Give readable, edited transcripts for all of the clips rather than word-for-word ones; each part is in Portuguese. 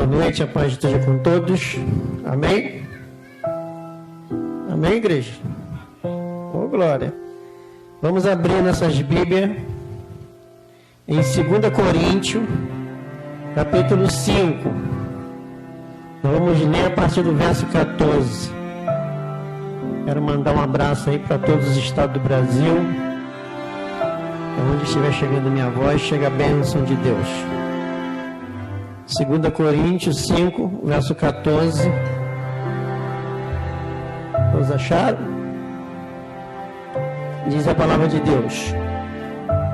noite, a paz esteja com todos. Amém? Amém, igreja? Oh, glória. Vamos abrir nossas Bíblias em 2 Coríntios, capítulo 5. Vamos ler a partir do verso 14. Quero mandar um abraço aí para todos os estados do Brasil. Onde estiver chegando minha voz, chega a bênção de Deus. 2 Coríntios 5, verso 14. Todos acharam? Diz a palavra de Deus: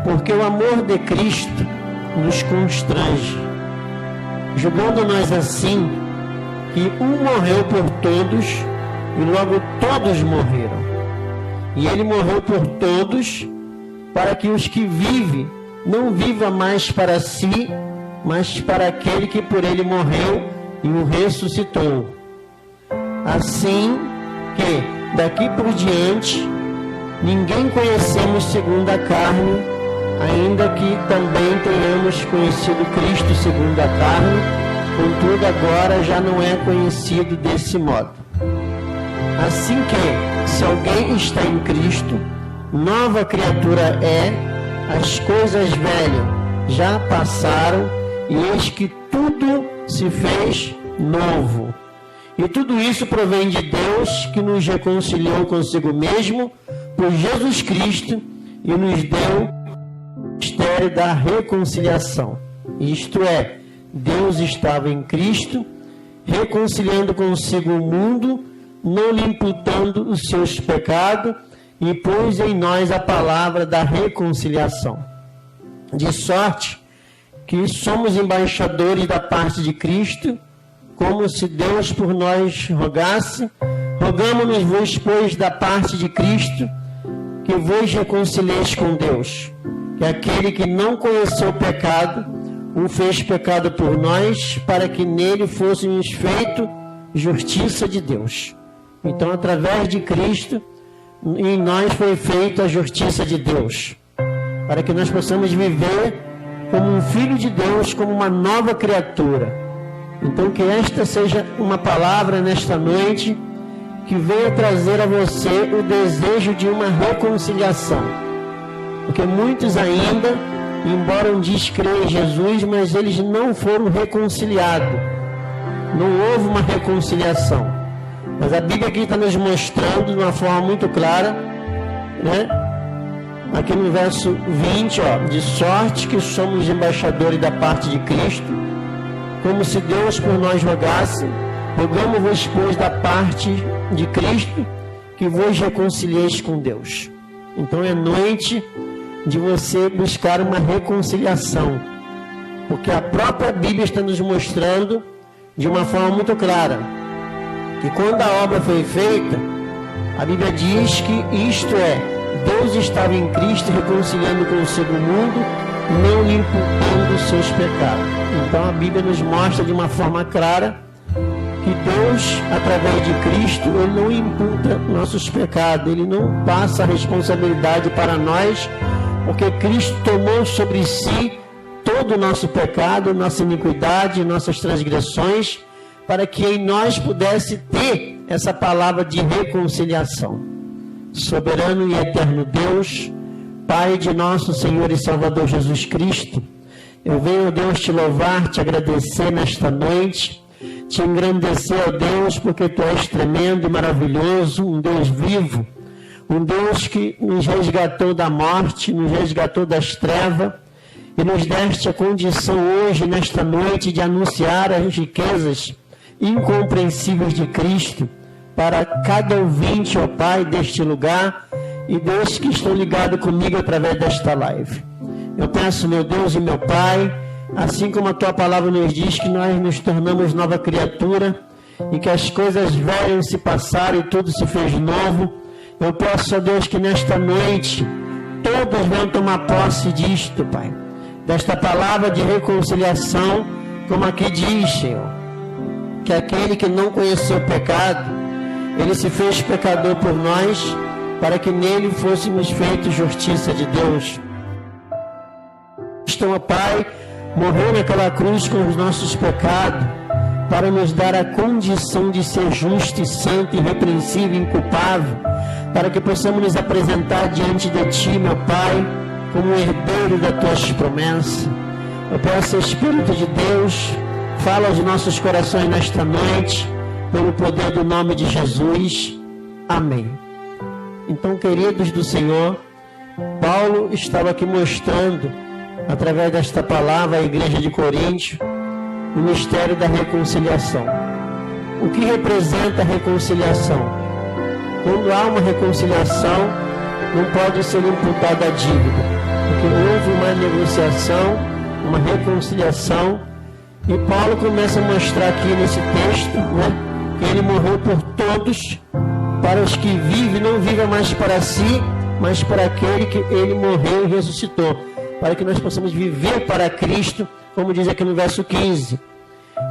porque o amor de Cristo nos constrange, julgando nós assim, que um morreu por todos, e logo todos morreram. E ele morreu por todos, para que os que vivem não vivam mais para si, mas para aquele que por ele morreu e o ressuscitou. Assim que, daqui por diante, ninguém conhecemos segundo a carne, ainda que também tenhamos conhecido Cristo segundo a carne, contudo agora já não é conhecido desse modo. Assim que, se alguém está em Cristo, nova criatura é, as coisas velhas já passaram, e eis que tudo se fez novo. E tudo isso provém de Deus, que nos reconciliou consigo mesmo por Jesus Cristo e nos deu o mistério da reconciliação. Isto é, Deus estava em Cristo, reconciliando consigo o mundo, não lhe imputando os seus pecados, e pôs em nós a palavra da reconciliação. De sorte que somos embaixadores da parte de Cristo, como se Deus por nós rogasse. Rogamos-nos, pois, da parte de Cristo, que vos reconcilieis com Deus, que aquele que não conheceu o pecado, o fez pecado por nós, para que nele fôssemos feito justiça de Deus. Então, através de Cristo, em nós foi feita a justiça de Deus, para que nós possamos viver como um filho de Deus, como uma nova criatura. Então, que esta seja uma palavra nesta noite, que venha trazer a você o desejo de uma reconciliação. Porque muitos ainda, embora diz crer em Jesus, mas eles não foram reconciliados. Não houve uma reconciliação. Mas a Bíblia aqui está nos mostrando de uma forma muito clara, né? Aqui no verso 20, de sorte que somos embaixadores da parte de Cristo, como se Deus por nós rogasse. Rogamos-vos, pois, da parte de Cristo, que vos reconcilieis com Deus. Então é noite de você buscar uma reconciliação, porque a própria Bíblia está nos mostrando de uma forma muito clara que quando a obra foi feita, a Bíblia diz que isto é, Deus estava em Cristo reconciliando consigo o mundo, não lhe imputando os seus pecados. Então a Bíblia nos mostra de uma forma clara que Deus, através de Cristo, Ele não imputa nossos pecados, Ele não passa a responsabilidade para nós, porque Cristo tomou sobre si todo o nosso pecado, nossa iniquidade, nossas transgressões, para que em nós pudesse ter essa palavra de reconciliação. Soberano e eterno Deus, Pai de nosso Senhor e Salvador Jesus Cristo, eu venho, Deus, te louvar, te agradecer nesta noite, te engrandecer, ó Deus, porque Tu és tremendo e maravilhoso, um Deus vivo, um Deus que nos resgatou da morte, nos resgatou das trevas, e nos deste a condição hoje, nesta noite, de anunciar as riquezas incompreensíveis de Cristo para cada ouvinte, ó Pai, deste lugar, e Deus que estão ligados comigo através desta live. Eu peço, meu Deus e meu Pai, assim como a Tua palavra nos diz que nós nos tornamos nova criatura e que as coisas velhas se passaram e tudo se fez novo, eu peço a Deus que nesta noite todos venham tomar posse disto, Pai, desta palavra de reconciliação, como aqui diz, Senhor, que aquele que não conheceu o pecado, Ele se fez pecador por nós, para que nele fôssemos feitos justiça de Deus. Então, Pai, morreu naquela cruz com os nossos pecados, para nos dar a condição de ser justo e santo, irrepreensível e inculpável, para que possamos nos apresentar diante de Ti, meu Pai, como herdeiro das Tuas promessas. Eu peço, Espírito de Deus, fala aos nossos corações nesta noite, pelo poder do nome de Jesus. Amém. Então, queridos do Senhor, Paulo estava aqui mostrando, através desta palavra, à igreja de Corinto, o mistério da reconciliação. O que representa a reconciliação? Quando há uma reconciliação, não pode ser imputada a dívida, porque houve uma negociação, uma reconciliação, e Paulo começa a mostrar aqui nesse texto, que ele morreu por todos, para os que vivem, não vivem mais para si, mas para aquele que ele morreu e ressuscitou, para que nós possamos viver para Cristo, como diz aqui no verso 15.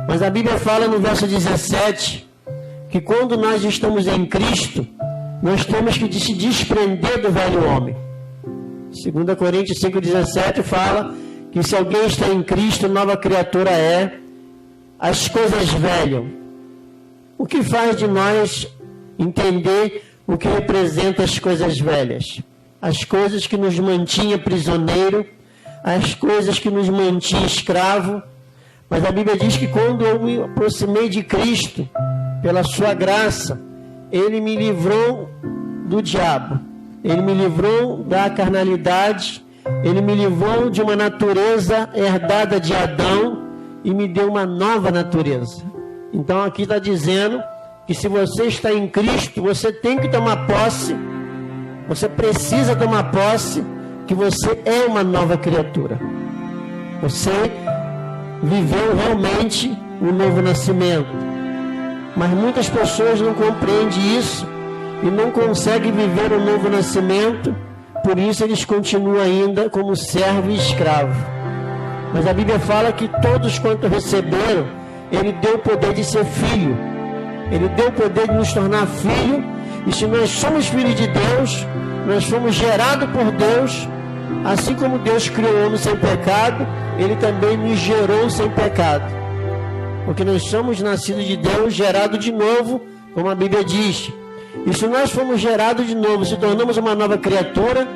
Mas a Bíblia fala no verso 17, que quando nós estamos em Cristo, nós temos que se desprender do velho homem. 2 Coríntios 5,17 fala que se alguém está em Cristo, nova criatura é, as coisas velhas. O que faz de nós entender o que representa as coisas velhas? As coisas que nos mantinha prisioneiro, as coisas que nos mantinha escravo. Mas a Bíblia diz que quando eu me aproximei de Cristo, pela sua graça, Ele me livrou do diabo, Ele me livrou da carnalidade, Ele me livrou de uma natureza herdada de Adão e me deu uma nova natureza. Então aqui está dizendo que se você está em Cristo, você tem que tomar posse, você precisa tomar posse, que você é uma nova criatura. Você viveu realmente um novo nascimento. Mas muitas pessoas não compreendem isso e não conseguem viver o novo nascimento, por isso eles continuam ainda como servo e escravo. Mas a Bíblia fala que todos quanto receberam, Ele deu o poder de ser filho. Ele deu o poder de nos tornar filho. E se nós somos filhos de Deus, nós fomos gerados por Deus, assim como Deus criou o homem sem pecado, Ele também nos gerou sem pecado. Porque nós somos nascidos de Deus, gerados de novo, como a Bíblia diz. E se nós fomos gerados de novo, se tornamos uma nova criatura,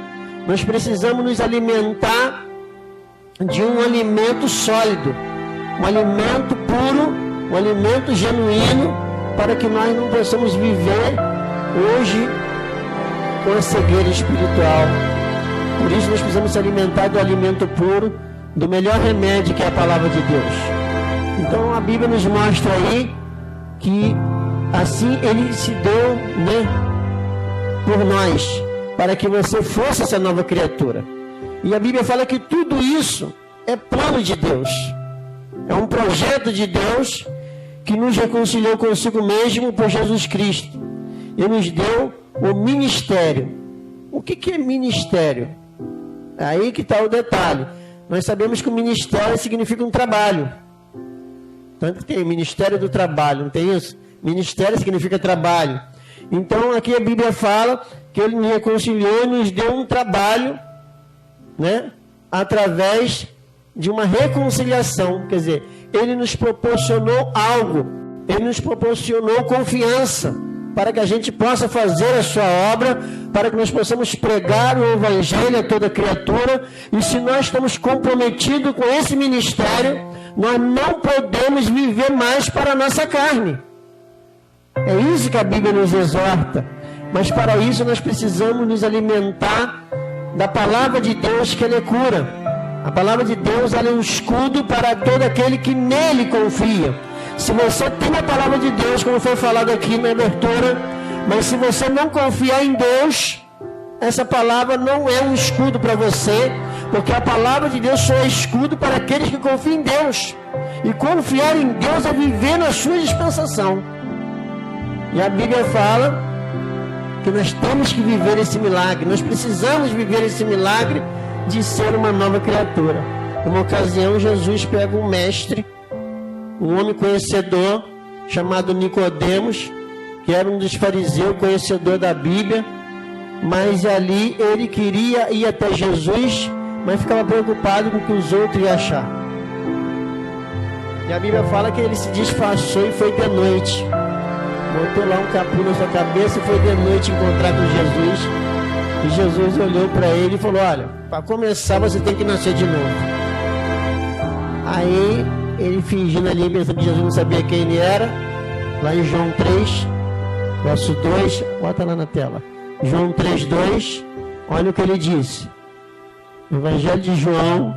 nós precisamos nos alimentar de um alimento sólido, um alimento puro, um alimento genuíno, para que nós não possamos viver hoje com a cegueira espiritual. Por isso nós precisamos se alimentar do alimento puro, do melhor remédio, que é a palavra de Deus. Então a Bíblia nos mostra aí que assim Ele se deu, por nós, para que você fosse essa nova criatura. E a Bíblia fala que tudo isso é plano de Deus, é um projeto de Deus que nos reconciliou consigo mesmo por Jesus Cristo e nos deu o ministério. O que é ministério? Aí que está o detalhe. Nós sabemos que o ministério significa um trabalho. Tanto que tem Ministério do Trabalho, não tem isso? Ministério significa trabalho. Então aqui a Bíblia fala que Ele nos reconciliou e nos deu um trabalho, através de uma reconciliação. Quer dizer, Ele nos proporcionou algo, Ele nos proporcionou confiança, para que a gente possa fazer a sua obra, para que nós possamos pregar o Evangelho a toda criatura. E se nós estamos comprometidos com esse ministério, nós não podemos viver mais para a nossa carne. É isso que a Bíblia nos exorta. Mas para isso nós precisamos nos alimentar da palavra de Deus, que ela é cura. A palavra de Deus, ela é um escudo para todo aquele que nele confia. Se você tem a palavra de Deus, como foi falado aqui na abertura, mas se você não confiar em Deus, essa palavra não é um escudo para você, porque a palavra de Deus só é escudo para aqueles que confiam em Deus. E confiar em Deus é viver na sua dispensação. E a Bíblia fala que nós temos que viver esse milagre, nós precisamos viver esse milagre de ser uma nova criatura. Numa ocasião, Jesus pega um mestre, um homem conhecedor, chamado Nicodemos, que era um dos fariseus, conhecedor da Bíblia, mas ali ele queria ir até Jesus, mas ficava preocupado com o que os outros iam achar. E a Bíblia fala que ele se disfarçou e foi de noite. Botou lá um capuz na sua cabeça e foi de noite encontrar com Jesus. E Jesus olhou para ele e falou: olha, para começar você tem que nascer de novo. Aí ele fingindo ali, pensando que Jesus não sabia quem ele era. Lá em João 3, verso 2, bota lá na tela. João 3, 2, olha o que ele disse. Evangelho de João.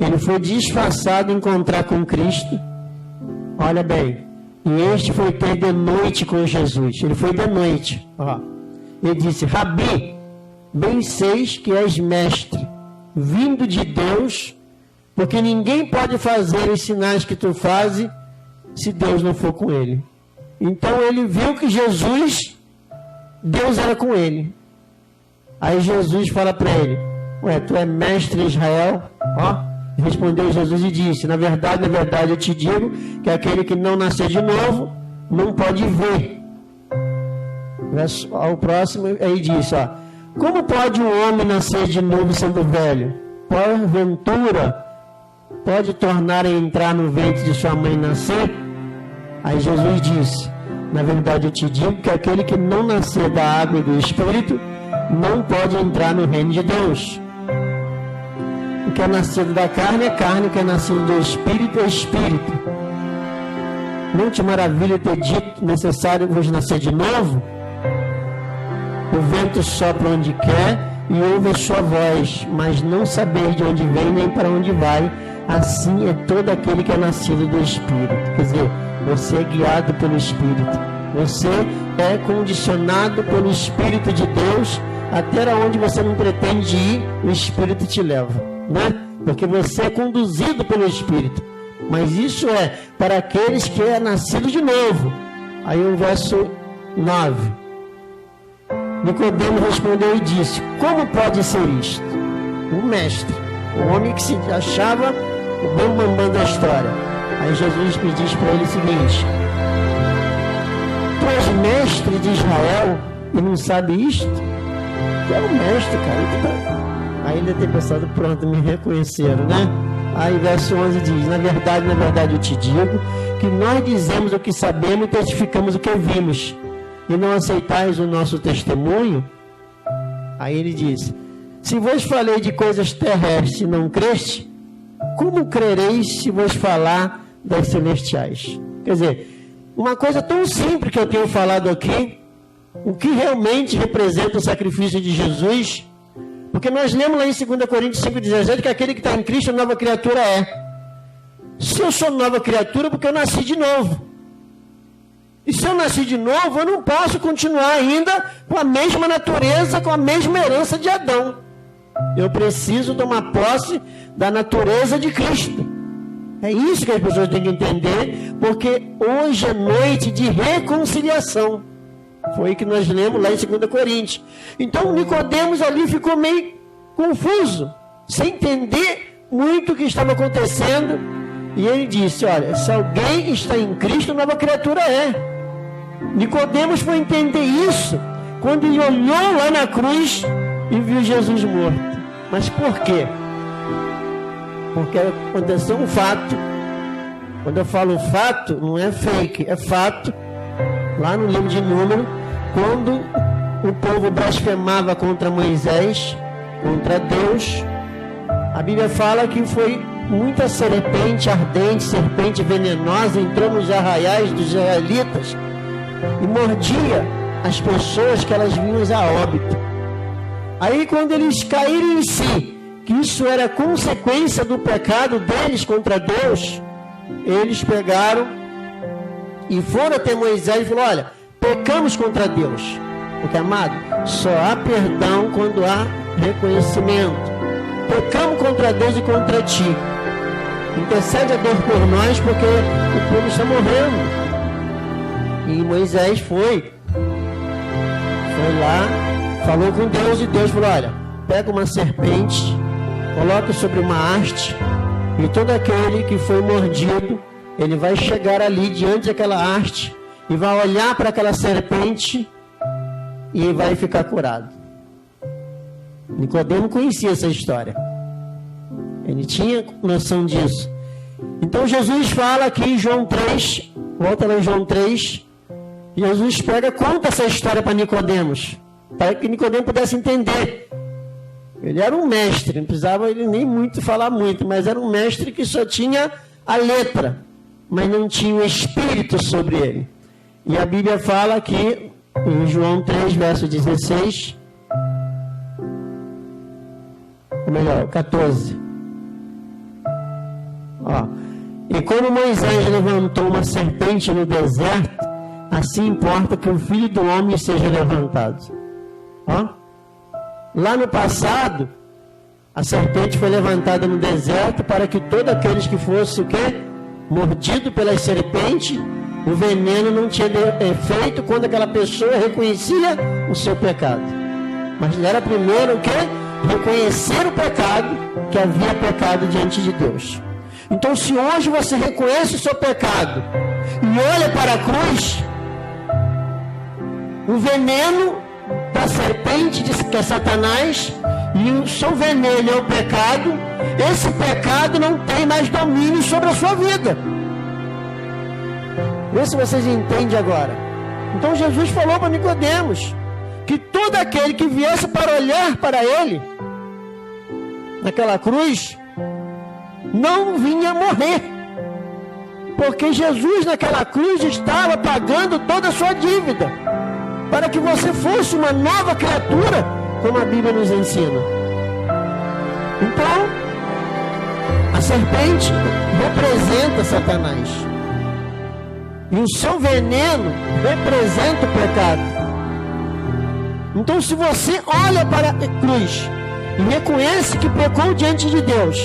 Ele foi disfarçado encontrar com Cristo. Olha bem. E este foi ter de noite com Jesus. Ele foi de noite. Ó. Ele disse: Rabi, bem seis que és mestre, vindo de Deus, porque ninguém pode fazer os sinais que tu fazes se Deus não for com ele. Então ele viu que Jesus, Deus era com ele. Aí Jesus fala para ele: ué, tu é mestre em Israel? Ó. Respondeu Jesus e disse: na verdade eu te digo que aquele que não nascer de novo não pode ver. Ao próximo aí diz: ó, como pode um homem nascer de novo sendo velho? Porventura pode tornar a entrar no ventre de sua mãe e nascer? Aí Jesus disse: na verdade eu te digo que aquele que não nascer da água e do Espírito não pode entrar no reino de Deus. O que é nascido da carne é carne, o que é nascido do Espírito é Espírito. Não te maravilha ter dito: necessário vos nascer de novo? O vento sopra onde quer e ouve a sua voz, mas não saber de onde vem nem para onde vai. Assim é todo aquele que é nascido do Espírito. Quer dizer, você é guiado pelo Espírito. Você é condicionado pelo Espírito de Deus. Até onde você não pretende ir, o Espírito te leva, né? Porque você é conduzido pelo Espírito. Mas isso é para aqueles que é nascido de novo. Aí o verso 9. Nicodemo respondeu e disse: como pode ser isto? O mestre, o homem que se achava o bambambam da história. Aí Jesus me diz para ele o seguinte: tu és mestre de Israel e não sabe isto? Tu é o mestre, cara. Aí ele deve ter pensado: pronto, me reconheceram, né? Aí verso 11 diz: na verdade eu te digo que nós dizemos o que sabemos e testificamos o que vimos, e não aceitais o nosso testemunho. Aí ele diz: se vos falei de coisas terrestres e não creste, como crereis se vos falar das celestiais? Quer dizer, uma coisa tão simples que eu tenho falado aqui, o que realmente representa o sacrifício de Jesus. Porque nós lemos lá em 2 Coríntios 5,17 que aquele que está em Cristo, nova criatura é. Se eu sou nova criatura, porque eu nasci de novo. E se eu nasci de novo, eu não posso continuar ainda com a mesma natureza, com a mesma herança de Adão. Eu preciso tomar posse da natureza de Cristo. É isso que as pessoas têm que entender, porque hoje é noite de reconciliação. Foi que nós lemos lá em 2 Coríntios. Então Nicodemos ali ficou meio confuso, sem entender muito o que estava acontecendo. E ele disse: olha, se alguém está em Cristo, nova criatura é. Nicodemos foi entender isso quando ele olhou lá na cruz e viu Jesus morto. Mas por quê? Porque aconteceu um fato. Quando eu falo fato, não é fake, é fato. Lá no livro de Números, quando o povo blasfemava contra Moisés, contra Deus, a Bíblia fala que foi muita serpente ardente, serpente venenosa, entrou nos arraiais dos israelitas e mordia as pessoas que elas vinham a óbito. Aí quando eles caíram em si, que isso era consequência do pecado deles contra Deus, eles pegaram e foram até Moisés e falaram: olha, pecamos contra Deus. Porque, amado, só há perdão quando há reconhecimento. Pecamos contra Deus e contra ti. Intercede a Deus por nós, porque o povo está morrendo. E Moisés foi lá, falou com Deus, e Deus falou: olha, pega uma serpente, coloca sobre uma haste, e todo aquele que foi mordido, ele vai chegar ali diante daquela haste e vai olhar para aquela serpente e vai ficar curado. Nicodemo conhecia essa história. Ele tinha noção disso. Então Jesus fala aqui em João 3, volta lá em João 3, Jesus conta essa história para Nicodemos, para que Nicodemos pudesse entender. Ele era um mestre, não precisava ele nem muito falar muito, mas era um mestre que só tinha a letra, mas não tinha o Espírito sobre ele. E a Bíblia fala aqui, em João 3, verso 16, ou melhor, 14. Ó. E quando Moisés levantou uma serpente no deserto, assim importa que o Filho do Homem seja levantado. Ó. Lá no passado, a serpente foi levantada no deserto para que todos aqueles que fossem o quê? Mordido pela serpente, o veneno não tinha efeito quando aquela pessoa reconhecia o seu pecado. Mas era primeiro o quê? Reconhecer o pecado, que havia pecado diante de Deus. Então, se hoje você reconhece o seu pecado e olha para a cruz, o veneno da serpente, que é Satanás, e o seu veneno é o pecado, esse pecado não tem mais domínio sobre a sua vida. Vê se vocês entendem agora. Então Jesus falou para Nicodemos que todo aquele que viesse para olhar para ele naquela cruz não vinha morrer, porque Jesus naquela cruz estava pagando toda a sua dívida, para que você fosse uma nova criatura, como a Bíblia nos ensina. Então, a serpente representa Satanás, e o seu veneno representa o pecado. Então, se você olha para a cruz e reconhece que pecou diante de Deus,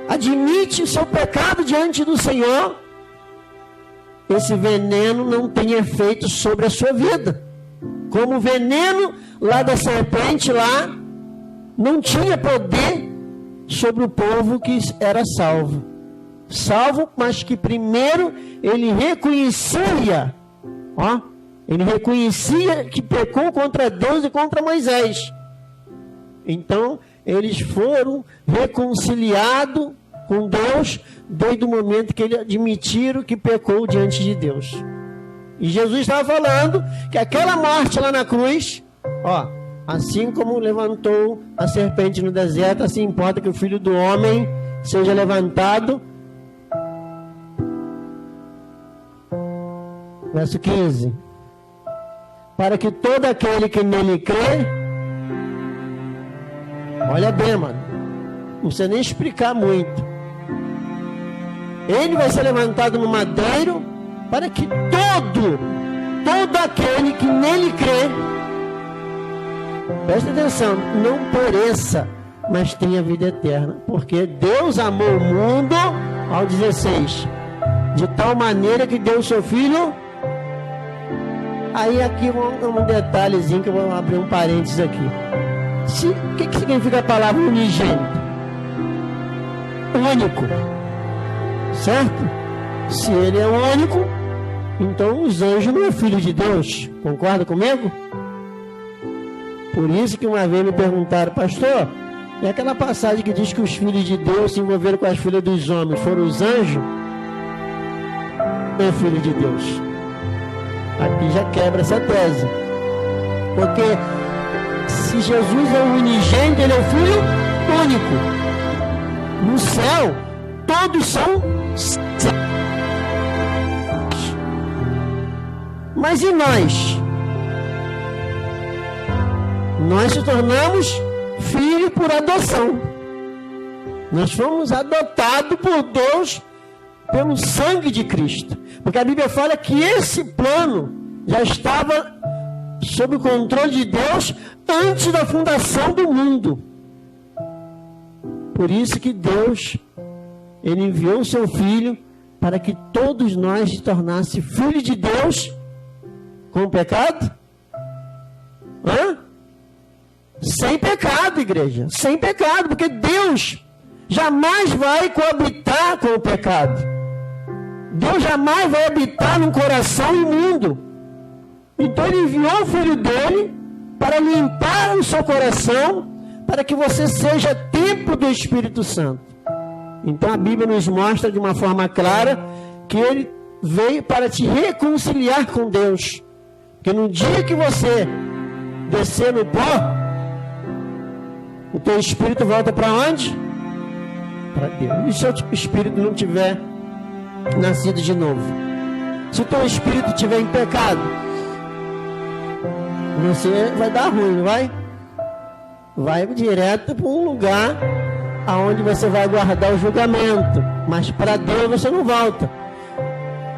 admite o seu pecado diante do Senhor, esse veneno não tem efeito sobre a sua vida. Como o veneno lá da serpente lá não tinha poder sobre o povo que era salvo. Salvo, mas que primeiro ele reconhecia, ele reconhecia que pecou contra Deus e contra Moisés. Então, eles foram reconciliados com Deus desde o momento que eles admitiram que pecou diante de Deus. E Jesus estava falando que aquela morte lá na cruz, assim como levantou a serpente no deserto, assim importa que o Filho do Homem seja levantado. Verso 15. Para que todo aquele que nele crê, olha bem, mano, não precisa nem explicar muito. Ele vai ser levantado no madeiro para que todo aquele que nele crê, presta atenção, não pereça, mas tenha vida eterna. Porque Deus amou o mundo, ao 16, de tal maneira que deu o seu Filho. Aí aqui um detalhezinho que eu vou abrir um parênteses aqui. O que significa a palavra unigênito? Único. Certo? Se ele é único, então os anjos não é filho de Deus. Concorda comigo? Por isso que uma vez me perguntaram, pastor, é aquela passagem que diz que os filhos de Deus se envolveram com as filhas dos homens, foram os anjos? Não é filho de Deus. Aqui já quebra essa tese. Porque se Jesus é o unigênito, ele é o Filho único. No céu, todos são. Mas e nós? Nós se tornamos filhos por adoção. Nós fomos adotados por Deus pelo sangue de Cristo. Porque a Bíblia fala que esse plano já estava sob o controle de Deus antes da fundação do mundo. Por isso que Deus, ele enviou o seu Filho para que todos nós se tornassem filhos de Deus com pecado? Sem pecado, igreja. Sem pecado, porque Deus jamais vai coabitar com o pecado. Deus jamais vai habitar num coração imundo. Então ele enviou o Filho dele para limpar o seu coração, para que você seja templo templo do Espírito Santo. Então a Bíblia nos mostra de uma forma clara que ele veio para te reconciliar com Deus. Porque no dia que você descer no pó, o teu espírito volta para onde? Para Deus. E se o espírito não tiver nascido de novo? Se o teu espírito estiver em pecado, você vai dar ruim, não vai? Vai direto para um lugar aonde você vai aguardar o julgamento. Mas para Deus você não volta.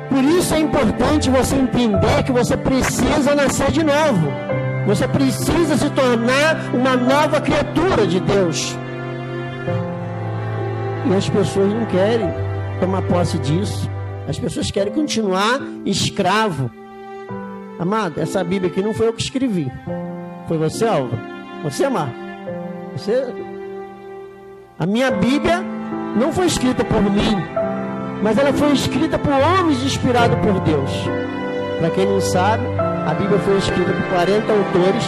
Por isso é importante você entender que você precisa nascer de novo. Você precisa se tornar uma nova criatura de Deus. E as pessoas não querem tomar posse disso. As pessoas querem continuar escravo. Amado, essa Bíblia aqui não foi eu que escrevi. Foi você, Alva. Você, Amar. Você... A minha Bíblia não foi escrita por mim, mas ela foi escrita por homens inspirados por Deus. Para quem não sabe, a Bíblia foi escrita por 40 autores,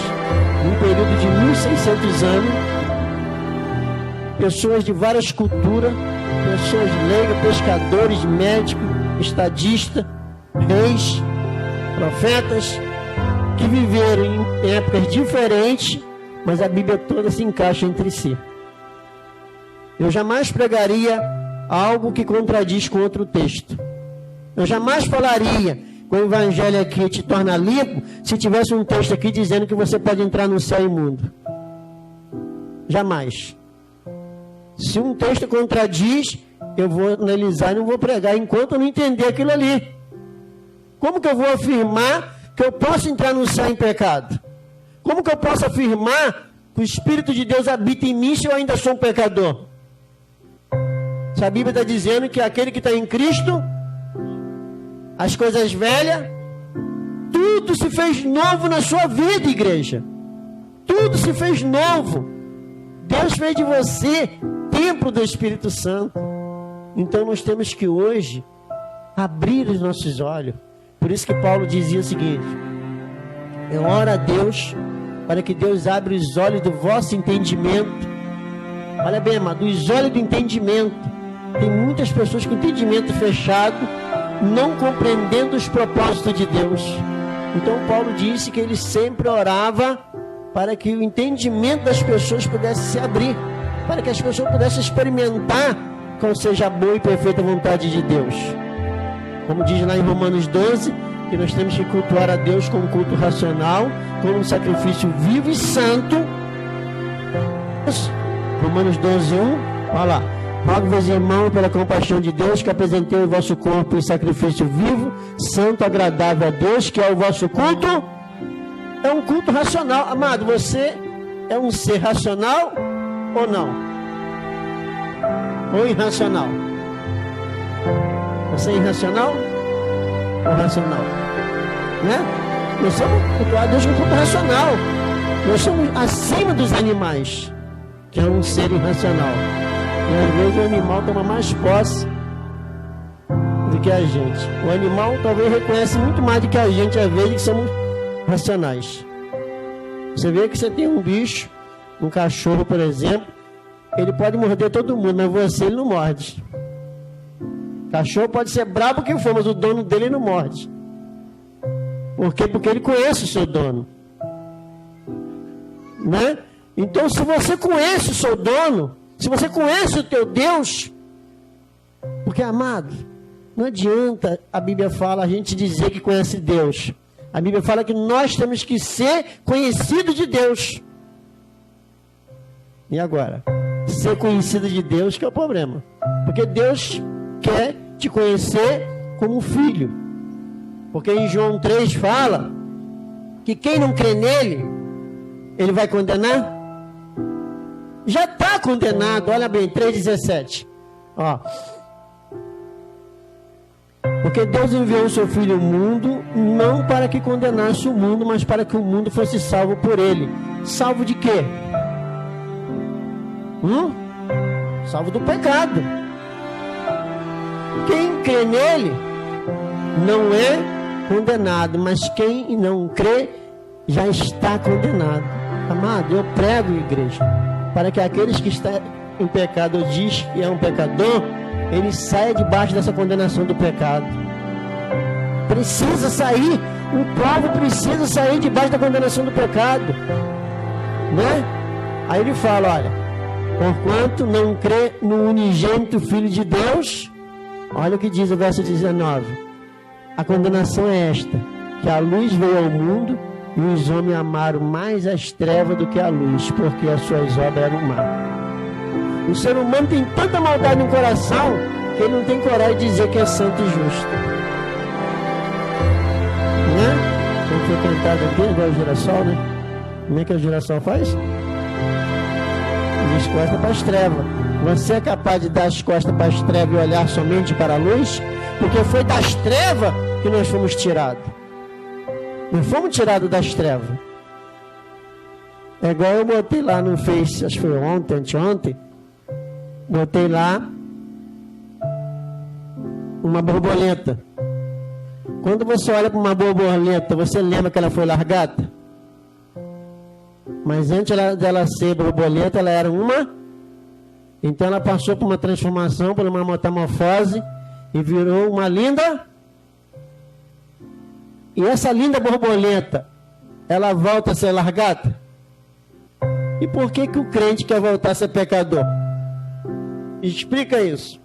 num período de 1600 anos. Pessoas de várias culturas, pessoas leigas, pescadores, médicos, estadistas, reis, profetas, que viveram em épocas diferentes, mas a Bíblia toda se encaixa entre si. Eu jamais pregaria algo que contradiz com outro texto. Eu jamais falaria que o Evangelho aqui te torna limpo se tivesse um texto aqui dizendo que você pode entrar no céu imundo. Jamais. Se um texto contradiz, eu vou analisar e não vou pregar enquanto eu não entender aquilo ali. Como que eu vou afirmar que eu posso entrar no céu em pecado? Como que eu posso afirmar que o Espírito de Deus habita em mim se eu ainda sou um pecador? Se a Bíblia está dizendo que aquele que está em Cristo, as coisas velhas, tudo se fez novo na sua vida, igreja. Tudo se fez novo. Deus fez de você templo do Espírito Santo. Então nós temos que hoje abrir os nossos olhos. Por isso que Paulo dizia o seguinte: eu oro a Deus para que Deus abra os olhos do vosso entendimento. Olha bem, amado, os olhos do entendimento. Tem muitas pessoas com entendimento fechado, não compreendendo os propósitos de Deus. Então Paulo disse que ele sempre orava para que o entendimento das pessoas pudesse se abrir, para que as pessoas pudessem experimentar qual seja a boa e perfeita vontade de Deus. Como diz lá em Romanos 12, que nós temos que cultuar a Deus com um culto racional, com um sacrifício vivo e santo. Romanos 12, 1, olha lá. Rogo-vos, irmão, pela compaixão de Deus, que apresentei o vosso corpo em sacrifício vivo, santo, agradável a Deus, que é o vosso culto. É um culto racional. Amado, você é um ser racional ou não? Ou irracional? Você é irracional ou racional? Né? Nós somos cultuar a Deus com culto racional. Nós somos acima dos animais, que é um ser irracional. E às vezes o animal toma mais posse do que a gente. O animal talvez reconhece muito mais do que a gente, às vezes, que somos racionais. Você vê que você tem um bicho, um cachorro, por exemplo, ele pode morder todo mundo, mas você ele não morde. O cachorro pode ser brabo que for, mas o dono dele não morde. Por quê? Porque ele conhece o seu dono. Né? Então, se você conhece o seu dono, se você conhece o teu Deus, porque, amado, não adianta a Bíblia fala a gente dizer que conhece Deus. A Bíblia fala que nós temos que ser conhecidos de Deus. E agora? Ser conhecido de Deus que é o problema. Porque Deus quer te conhecer como filho. Porque em João 3 fala que quem não crê nele, ele vai condenar? Já está condenado. Olha bem, 3,17. Ó. Porque Deus enviou o seu Filho ao mundo, não para que condenasse o mundo, mas para que o mundo fosse salvo por ele. Salvo de quê? Salvo do pecado. Quem crê nele não é condenado, mas quem não crê já está condenado. Amado, eu prego, igreja, para que aqueles que em pecado ou diz que é um pecador, ele saia debaixo dessa condenação do pecado. Precisa sair, o povo precisa sair debaixo da condenação do pecado, né? Aí ele fala, olha, porquanto não crê no unigênito Filho de Deus, olha o que diz o verso 19, a condenação é esta, que a luz veio ao mundo e os homens amaram mais as trevas do que a luz, porque as suas obras eram más. O ser humano tem tanta maldade no coração que ele não tem coragem de dizer que é santo e justo, né? Quem foi cantado aqui, igual o girassol, né? Como é que o girassol faz? Diz costas para as trevas. Você é capaz de dar as costas para as trevas e olhar somente para a luz? Porque foi das trevas que nós fomos tirados. Não fomos tirados das trevas. É igual eu botei lá no Face, acho que foi ontem, anteontem, botei lá uma borboleta. Quando você olha para uma borboleta, você lembra que ela foi largada? Mas antes dela ser borboleta, ela era uma. Então ela passou por uma transformação, por uma metamorfose e virou uma linda. E essa linda borboleta, ela volta a ser largada? E por que o crente quer voltar a ser pecador? Explica isso.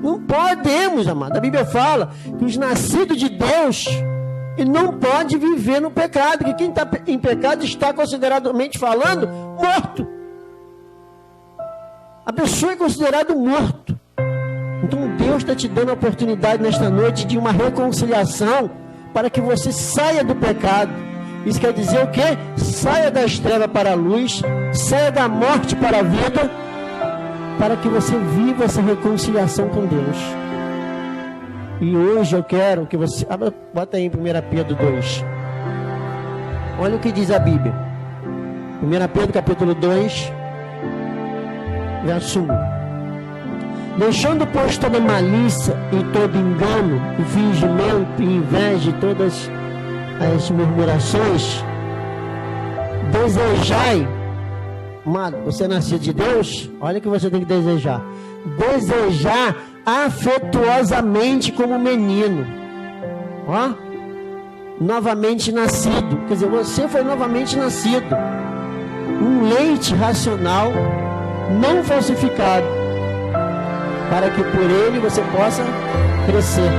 Não podemos, amado. A Bíblia fala que os nascidos de Deus, ele não pode viver no pecado, que quem está em pecado está, consideradamente falando, morto. A pessoa é considerado morto. Então Deus está te dando a oportunidade nesta noite de uma reconciliação para que você saia do pecado. Isso quer dizer o quê? Saia das trevas para a luz, saia da morte para a vida, para que você viva essa reconciliação com Deus. E hoje eu quero que você... Bota aí em 1 Pedro 2. Olha o que diz a Bíblia. 1 Pedro capítulo 2, verso 1. Deixando, pois, toda malícia e todo engano, e fingimento e inveja e todas as murmurações, desejai. Amado, você é nascido de Deus? Olha o que você tem que desejar. Desejar afetuosamente como menino. Ó, novamente nascido. Quer dizer, você foi novamente nascido. Um leite racional, não falsificado, para que por ele você possa crescer.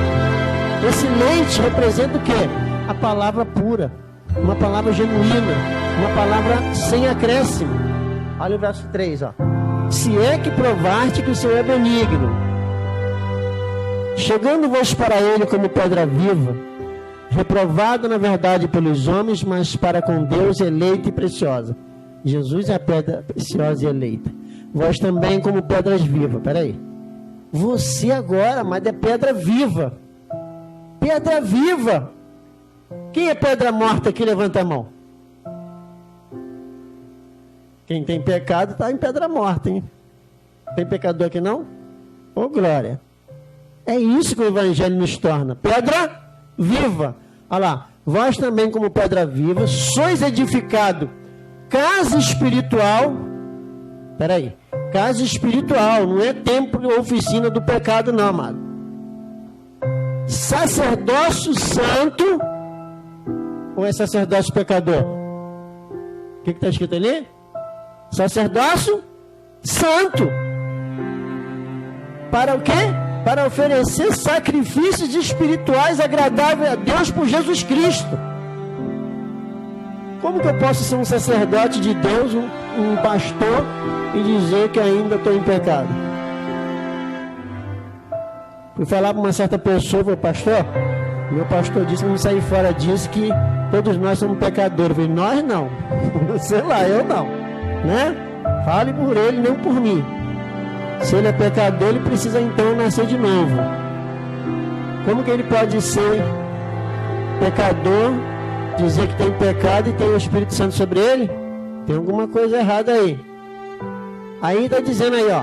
Esse leite representa o quê? A palavra pura, uma palavra genuína, uma palavra sem acréscimo. Olha o verso 3, ó. Se é que provaste que o Senhor é benigno, chegando-vos para ele como pedra viva, reprovada na verdade pelos homens, mas para com Deus eleita e preciosa. Jesus é a pedra preciosa e eleita. Vós também como pedras vivas. Peraí. Você agora, mas é pedra viva. Pedra viva. Quem é pedra morta aqui? Levanta a mão. Quem tem pecado está em pedra morta, hein? Tem pecador aqui não? Ô glória. É isso que o Evangelho nos torna. Pedra viva. Olha lá. Vós também como pedra viva, sois edificado casa espiritual. Peraí. Casa espiritual, não é templo ou oficina do pecado não, amado. Sacerdócio santo. Ou é sacerdócio pecador? O que está escrito ali? Sacerdócio santo. Para o quê? Para oferecer sacrifícios espirituais agradáveis a Deus por Jesus Cristo. Como que eu posso ser um sacerdote de Deus, um pastor, e dizer que ainda estou em pecado? Fui falar para uma certa pessoa, falei, pastor, meu pastor disse, não sair fora disso, que todos nós somos pecadores. Eu falei, nós não. Sei lá, eu não. Né? Fale por ele, não por mim. Se ele é pecador, ele precisa então nascer de novo. Como que ele pode ser pecador, dizer que tem pecado e tem o Espírito Santo sobre ele? Tem alguma coisa errada aí. Aí está dizendo aí, ó.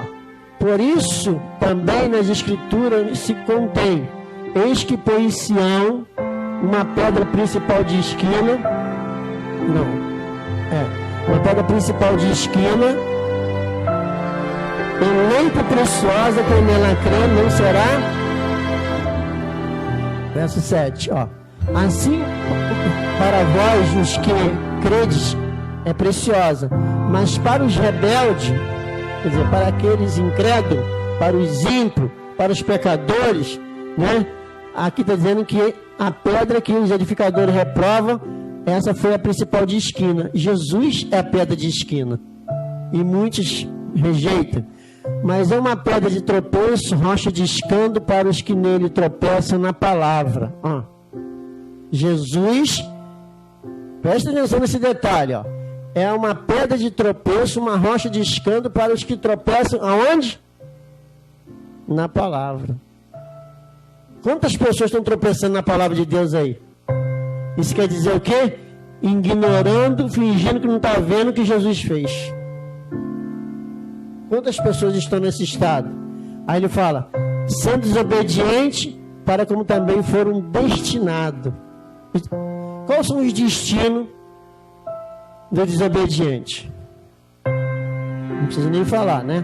Por isso também nas Escrituras se contém: eis que põe em Sião uma pedra principal de esquina. Não. Uma pedra principal de esquina, eleita e preciosa, quem nela crê não será. Verso 7, ó. Assim, para vós, os que credes, é preciosa, mas para os rebeldes, quer dizer, para aqueles incrédulos, para os ímpios, para os pecadores, né? Aqui está dizendo que a pedra que os edificadores reprovam, essa foi a principal de esquina. Jesus é a pedra de esquina. E muitos rejeitam. Mas é uma pedra de tropeço, rocha de escândalo para os que nele tropeçam na palavra. Ó. Jesus, presta atenção nesse detalhe, ó. É uma pedra de tropeço, uma rocha de escândalo para os que tropeçam aonde? Na palavra. Quantas pessoas estão tropeçando na palavra de Deus aí? Isso quer dizer o quê? Ignorando, fingindo que não está vendo o que Jesus fez. Quantas pessoas estão nesse estado? Aí ele fala, sendo desobediente, para como também foram destinados. Quais são os destinos do desobediente? Não precisa nem falar, né?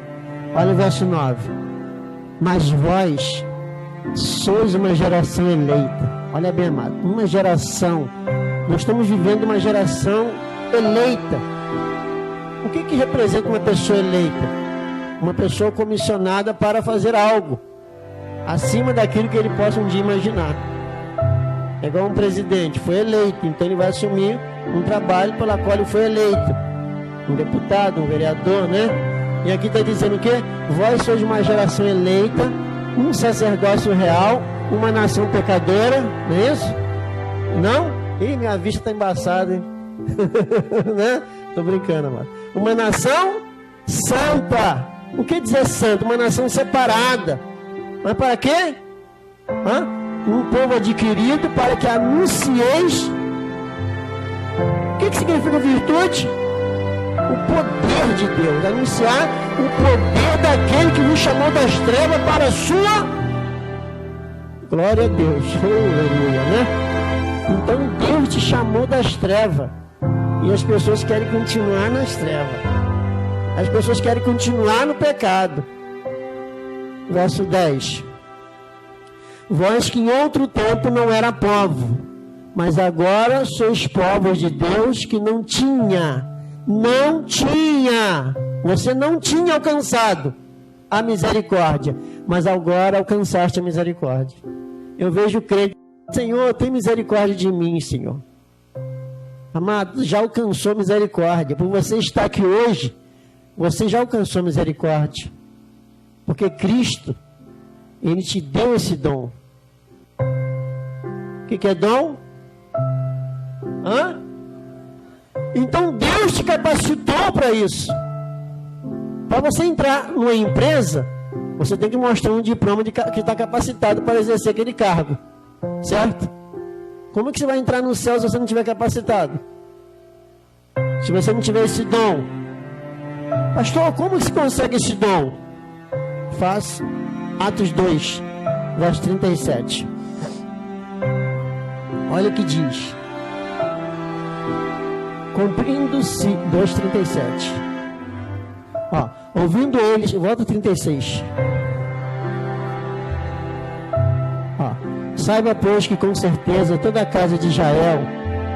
Olha o verso 9. Mas vós sois uma geração eleita. Olha bem, amado, uma geração. Nós estamos vivendo uma geração eleita. O que representa uma pessoa eleita? Uma pessoa comissionada para fazer algo acima daquilo que ele possa um dia imaginar. É igual um presidente, foi eleito, então ele vai assumir um trabalho pela qual ele foi eleito. Um deputado, um vereador, né? E aqui está dizendo o quê? Vós sois uma geração eleita, um sacerdócio real, uma nação pecadora, não é isso? Não? Ih, minha vista está embaçada, hein? Né? Tô brincando, mano. Uma nação santa. O que dizer santo? Uma nação separada. Mas para quê? Um povo adquirido para que anuncieis. O que significa virtude? O poder de Deus. Anunciar o poder daquele que nos chamou das trevas para a sua glória a Deus. Aleluia, né? Então Deus te chamou das trevas. E as pessoas querem continuar nas trevas. As pessoas querem continuar no pecado. Verso 10. Vós que em outro tempo não era povo, mas agora sois povos de Deus que não tinha, você não tinha alcançado a misericórdia, mas agora alcançaste a misericórdia. Eu vejo o crente, Senhor, tem misericórdia de mim, Senhor. Amado, já alcançou misericórdia. Por você estar aqui hoje, você já alcançou misericórdia. Porque Cristo, Ele te deu esse dom. O que é dom? Então Deus te capacitou para isso. Para você entrar numa empresa, você tem que mostrar um diploma que está capacitado para exercer aquele cargo. Certo? Como que você vai entrar no céu se você não estiver capacitado? Se você não tiver esse dom? Pastor, como se consegue esse dom? Faz Atos 2, verso 37. Olha o que diz. Cumprindo-se, 2,37. Ouvindo eles, volta 36. Saiba, pois, que com certeza toda a casa de Israel,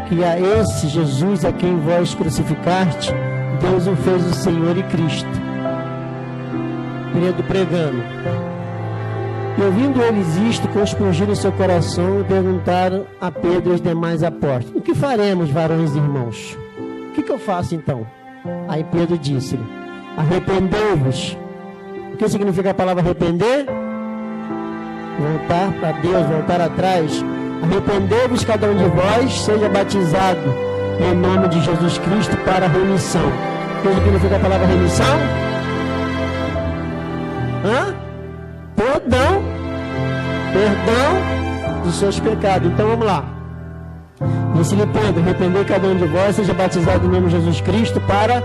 que a esse Jesus a quem vós crucificaste, Deus o fez o Senhor e Cristo. Pedro pregando. E ouvindo eles isto, conspungiram seu coração e perguntaram a Pedro e os demais apóstolos: o que faremos, varões e irmãos? O que eu faço então? Aí Pedro disse-lhe: arrependei-vos. O que significa a palavra arrepender? Voltar para Deus, voltar atrás. Arrependei-vos cada um de vós, seja batizado em nome de Jesus Cristo para a remissão. O que significa a palavra remissão? Perdão dos seus pecados. Então vamos lá. Disse-lhe Pedro: arrependei cada um de vós, seja batizado em nome de Jesus Cristo para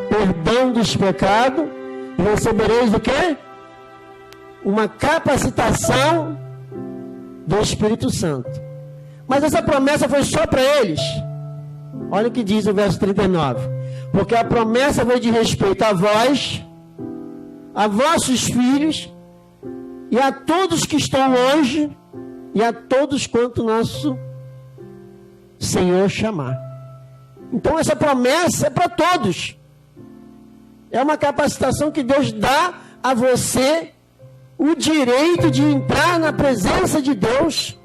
perdão dos pecados, e recebereis o quê? Uma capacitação do Espírito Santo. Mas essa promessa foi só para eles. Olha o que diz o verso 39. Porque a promessa foi de respeito a vós, a vossos filhos, e a todos que estão longe, e a todos quanto nosso Senhor chamar. Então essa promessa é para todos. É uma capacitação que Deus dá a você o direito de entrar na presença de Deus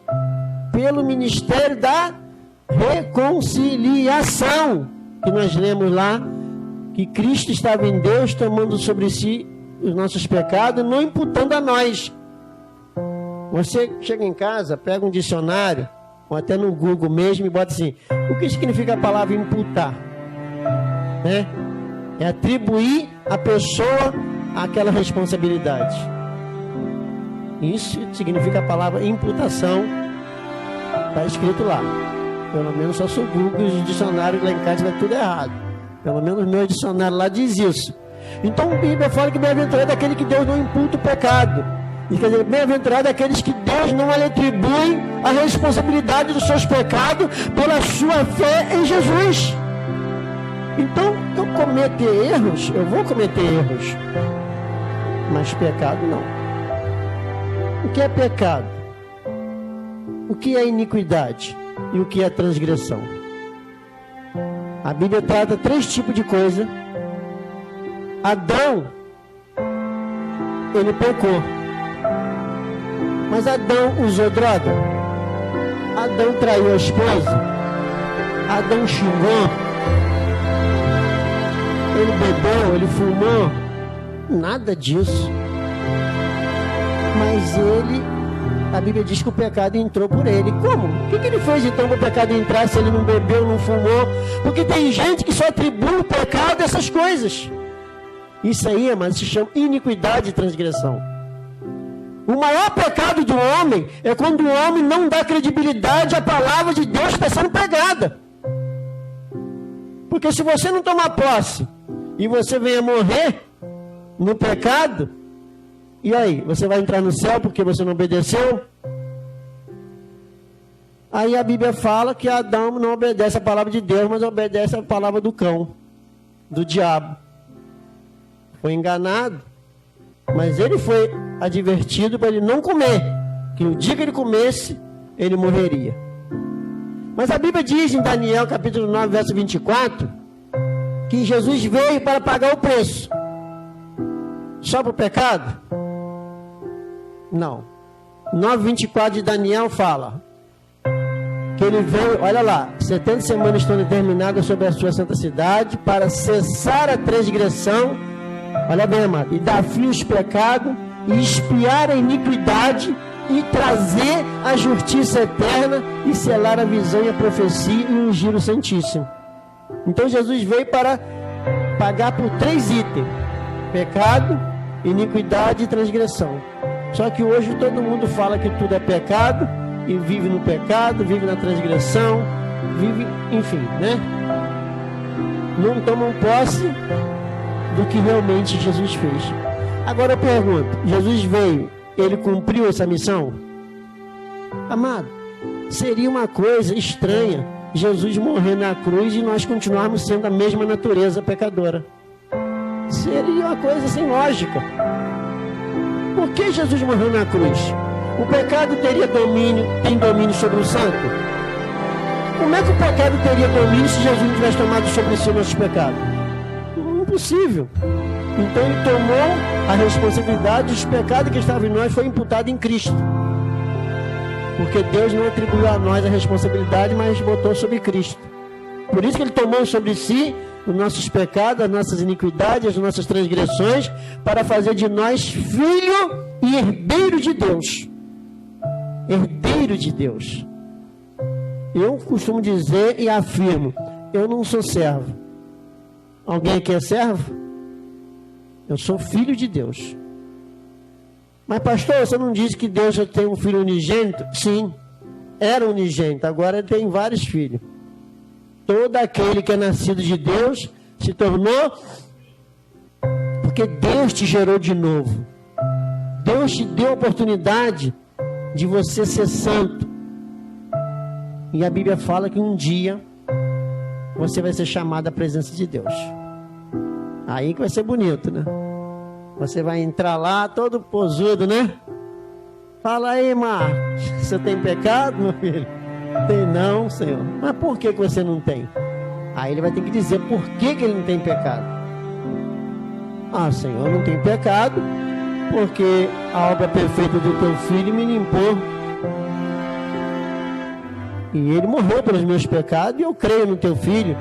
pelo ministério da reconciliação, que nós lemos lá, que Cristo estava em Deus, tomando sobre si os nossos pecados, não imputando a nós. Você chega em casa, pega um dicionário, ou até no Google mesmo, e bota assim: o que significa a palavra imputar? É atribuir à pessoa aquela responsabilidade. Isso significa a palavra imputação. Está escrito lá. Pelo menos só sou Google e os dicionários lá em casa vai tudo errado. Pelo menos o meu dicionário lá diz isso. Então a Bíblia fala que bem-aventurado é aquele que Deus não imputa o pecado. E quer dizer, bem-aventurado é aqueles que Deus não lhe atribui a responsabilidade dos seus pecados pela sua fé em Jesus. Então, eu cometer erros, eu vou cometer erros, mas pecado não. O que é pecado? O que é iniquidade? E o que é transgressão? A Bíblia trata 3 tipos de coisa. Adão, ele pecou. Mas Adão usou droga? Adão traiu a esposa? Adão xingou? Ele bebeu? Ele fumou? Nada disso. Mas a Bíblia diz que o pecado entrou por ele. Como? O que ele fez então para o pecado entrar se ele não bebeu, não fumou? Porque tem gente que só atribui o pecado a essas coisas. Isso aí, mas se chama iniquidade e transgressão. O maior pecado do homem é quando o homem não dá credibilidade à palavra de Deus que está sendo pregada. Porque se você não tomar posse e você venha morrer no pecado, e aí? Você vai entrar no céu porque você não obedeceu? Aí a Bíblia fala que Adão não obedece a palavra de Deus, mas obedece a palavra do cão, do diabo. Foi enganado, mas ele foi advertido para ele não comer, que no dia que ele comesse, ele morreria. Mas a Bíblia diz em Daniel capítulo 9, verso 24, que Jesus veio para pagar o preço. Só para o pecado? Não. 9:24 de Daniel fala que ele veio, olha lá, 70 semanas estão determinadas sobre a sua santa cidade para cessar a transgressão, olha bem, amado, e dar fim aos pecados, e expiar a iniquidade, e trazer a justiça eterna, e selar a visão e a profecia, e ungir o Santíssimo. Então Jesus veio para pagar por 3 itens: pecado, iniquidade e transgressão. Só que hoje todo mundo fala que tudo é pecado, e vive no pecado, vive na transgressão, vive, enfim, né? Não tomam posse do que realmente Jesus fez. Agora eu pergunto, Jesus veio, ele cumpriu essa missão? Amado, seria uma coisa estranha Jesus morrer na cruz e nós continuarmos sendo a mesma natureza pecadora. Seria uma coisa sem lógica. Por que Jesus morreu na cruz? O pecado teria tem domínio sobre o santo? Como é que o pecado teria domínio se Jesus não tivesse tomado sobre si nossos pecados? Impossível. Então ele tomou a responsabilidade dos pecados que estavam em nós, foi imputado em Cristo. Porque Deus não atribuiu a nós a responsabilidade, mas botou sobre Cristo. Por isso que ele tomou sobre si os nossos pecados, as nossas iniquidades, as nossas transgressões, para fazer de nós filho e herdeiro de Deus. Herdeiro de Deus. Eu costumo dizer e afirmo, eu não sou servo. Alguém aqui é servo? Eu sou filho de Deus. Mas pastor, você não disse que Deus já tem um filho unigênito? Sim, era unigênito, agora ele tem vários filhos. Todo aquele que é nascido de Deus se tornou, porque Deus te gerou de novo. Deus te deu a oportunidade de você ser santo. E a Bíblia fala que um dia você vai ser chamado à presença de Deus. Aí que vai ser bonito, né? Você vai entrar lá todo posudo, né? Fala aí, Marcos, você tem pecado, meu filho? Tem não, Senhor. Mas por que você não tem? Aí ele vai ter que dizer por que ele não tem pecado. Ah, Senhor, não tem pecado, porque a obra perfeita do teu filho me limpou. E ele morreu pelos meus pecados e eu creio no teu filho.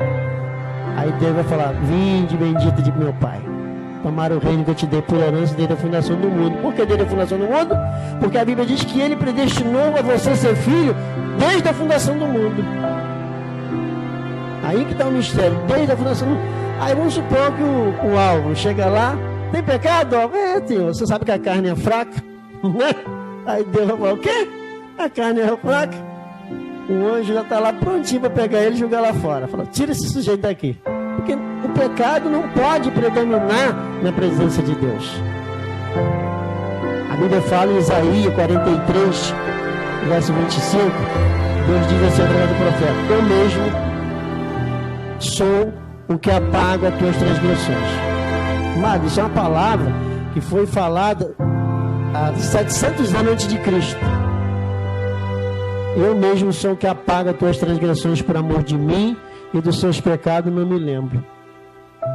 Aí Deus vai falar: vinde bendito de meu Pai, tomar o reino que eu te dei por herança desde a fundação do mundo. Por que desde a fundação do mundo? Porque a Bíblia diz que ele predestinou a você ser filho desde a fundação do mundo. Aí que está o mistério, desde a fundação do mundo. Aí vamos supor que o alvo chega lá: tem pecado? Senhor, você sabe que a carne é fraca, né? Aí Deus vai falar: o quê? A carne é fraca? O anjo já está lá prontinho para pegar ele e jogar lá fora. Fala: tira esse sujeito daqui. Porque o pecado não pode predominar na presença de Deus. A Bíblia fala em Isaías 43, verso 25. Deus diz assim através do profeta: eu mesmo sou o que apaga as tuas transgressões. Mas isso é uma palavra que foi falada há 700 anos antes de Cristo. Eu mesmo sou o que apaga as tuas transgressões por amor de mim, e dos seus pecados não me lembro.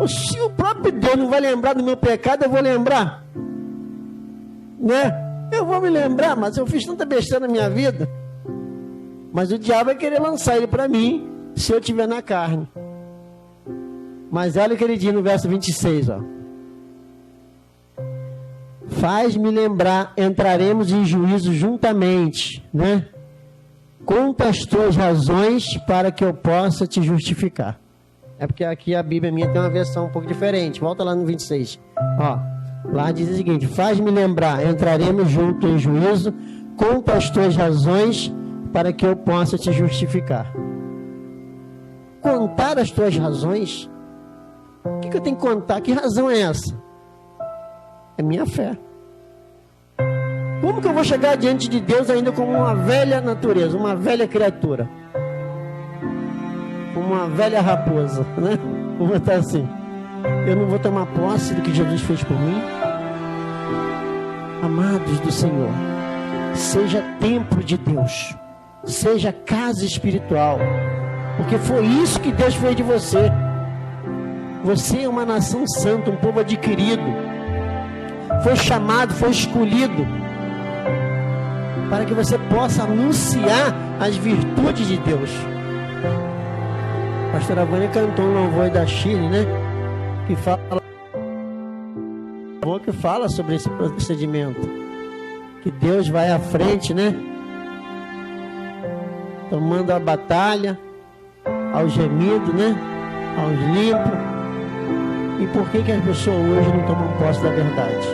Se o próprio Deus não vai lembrar do meu pecado, eu vou lembrar, né? Eu vou me lembrar, mas eu fiz tanta besteira na minha vida. Mas o diabo vai querer lançar ele para mim, se eu estiver na carne. Mas olha o que ele diz no verso 26, ó. Faz-me lembrar, entraremos em juízo juntamente, né? Conta as tuas razões para que eu possa te justificar. É porque aqui a Bíblia minha tem uma versão um pouco diferente. Volta lá no 26. Ó, lá diz o seguinte: faz-me lembrar, entraremos junto em juízo. Conta as tuas razões para que eu possa te justificar. Contar as tuas razões? O que eu tenho que contar? Que razão é essa? É minha fé. Como que eu vou chegar diante de Deus ainda como uma velha natureza, uma velha criatura? Uma velha raposa, né? Vou botar assim. Eu não vou tomar posse do que Jesus fez por mim? Amados do Senhor, seja templo de Deus, seja casa espiritual, porque foi isso que Deus fez de você. Você é uma nação santa, um povo adquirido, foi chamado, foi escolhido para que você possa anunciar as virtudes de Deus. A pastora Vânia cantou um louvor da Chile, né? Que fala sobre esse procedimento. Que Deus vai à frente, né? Tomando a batalha ao gemido, né? Aos limpos. E por que as pessoas hoje não tomam posse da verdade?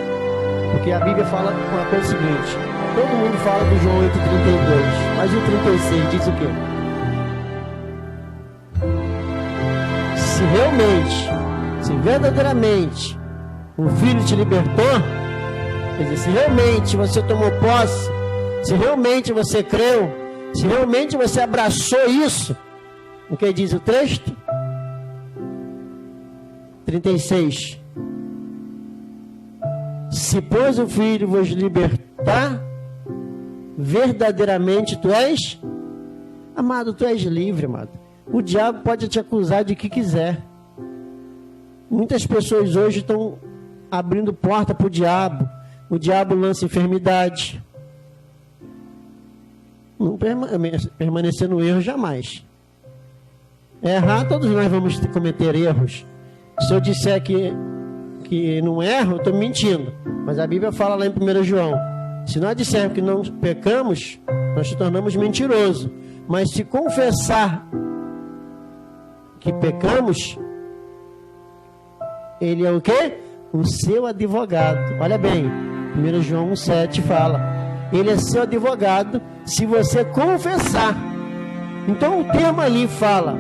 Porque a Bíblia fala uma coisa seguinte: todo mundo fala do João 8,32, mas o 36 diz o quê? Se realmente, se verdadeiramente o Filho te libertou, quer dizer, se realmente você tomou posse, se realmente você creu, se realmente você abraçou isso, o que diz o texto? 36. Se pois o Filho vos libertar, verdadeiramente tu és, amado, tu és livre, amado. O diabo pode te acusar de que quiser. Muitas pessoas hoje estão abrindo porta para o diabo. O diabo lança enfermidade. Não permanecer no erro jamais. Errar, todos nós vamos cometer erros. Se eu disser que não erro, eu estou mentindo. Mas a Bíblia fala lá em 1 João: se nós dissermos que não pecamos, nós se tornamos mentirosos. Mas se confessar que pecamos, ele é o quê? O seu advogado. Olha bem, 1 João 1,7 fala: ele é seu advogado se você confessar. Então o termo ali fala,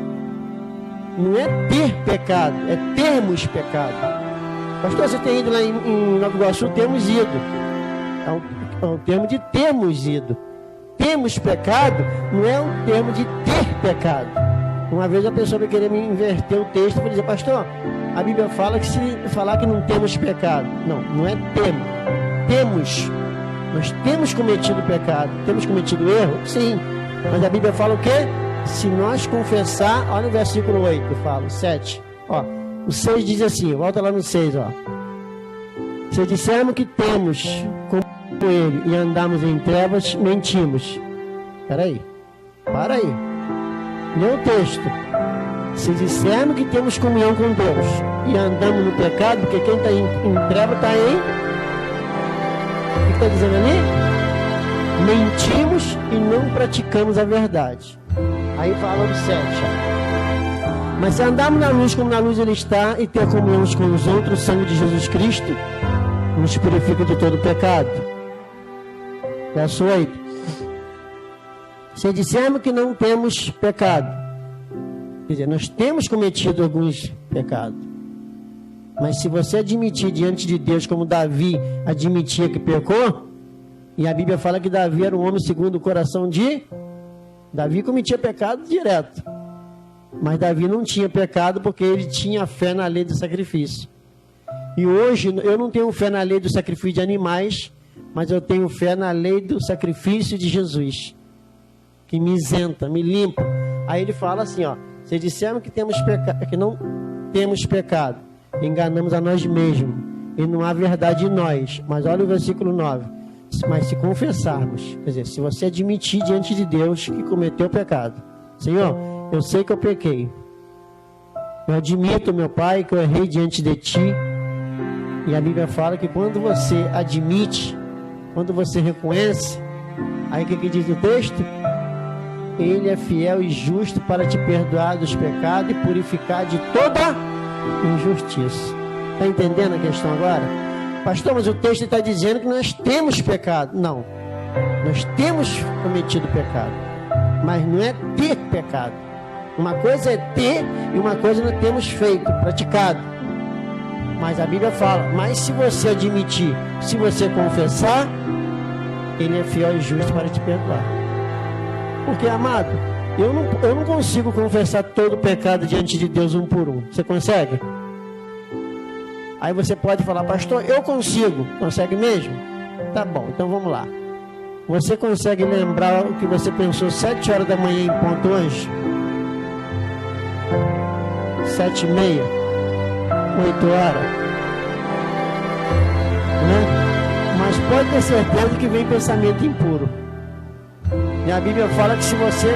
não é ter pecado, é termos pecado. Pastor, você tem ido lá em Nova Iguaçu, temos ido. É um termo de termos ido. Temos pecado não é um termo de ter pecado. Uma vez a pessoa vai querer me inverter o texto e vai dizer, pastor, a Bíblia fala que se falar que não temos pecado. Não, não é temos. Temos. Nós temos cometido pecado. Temos cometido erro? Sim. Mas a Bíblia fala o quê? Se nós confessar, olha o versículo 8, eu falo, 7. Ó, o 6 diz assim, volta lá no 6, ó. Se dissermos que temos como Ele e andamos em trevas, mentimos. Peraí, para aí. Lê o texto. Se dissermos que temos comunhão com Deus e andamos no pecado, porque quem está em treva está em... O que está dizendo ali? Mentimos e não praticamos a verdade. Aí fala o 7. Mas se andarmos na luz como na luz Ele está e ter comunhão uns com os outros, o sangue de Jesus Cristo nos purifica de todo pecado. Verso 8. Se dissermos que não temos pecado, quer dizer, nós temos cometido alguns pecados, mas se você admitir diante de Deus, como Davi admitia que pecou, e a Bíblia fala que Davi era um homem segundo o coração de... Davi cometia pecado direto, mas Davi não tinha pecado porque ele tinha fé na lei do sacrifício. E hoje eu não tenho fé na lei do sacrifício de animais, mas eu tenho fé na lei do sacrifício de Jesus, que me isenta, me limpa. Aí ele fala assim, ó, se dissermos que que não temos pecado, enganamos a nós mesmos, e não há verdade em nós. Mas olha o versículo 9. Mas se confessarmos, quer dizer, se você admitir diante de Deus que cometeu pecado, Senhor, eu sei que eu pequei, eu admito, meu Pai, que eu errei diante de Ti. E a Bíblia fala que quando você admite, quando você reconhece, aí o que diz o texto? Ele é fiel e justo para te perdoar dos pecados e purificar de toda injustiça. Está entendendo a questão agora? Pastor, mas o texto está dizendo que nós temos pecado. Não, nós temos cometido pecado, mas não é ter pecado. Uma coisa é ter e uma coisa nós temos feito, praticado. Mas a Bíblia fala, mas se você admitir, se você confessar, Ele é fiel e justo para te perdoar. Porque, amado, eu não consigo confessar todo o pecado diante de Deus um por um. Você consegue? Aí você pode falar, pastor, eu consigo. Consegue mesmo? Tá bom, então vamos lá. Você consegue lembrar o que você pensou 7 horas da manhã em ponto hoje? 7h30? 8 horas? Né? Mas pode ter certeza que vem pensamento impuro. E a Bíblia fala que se você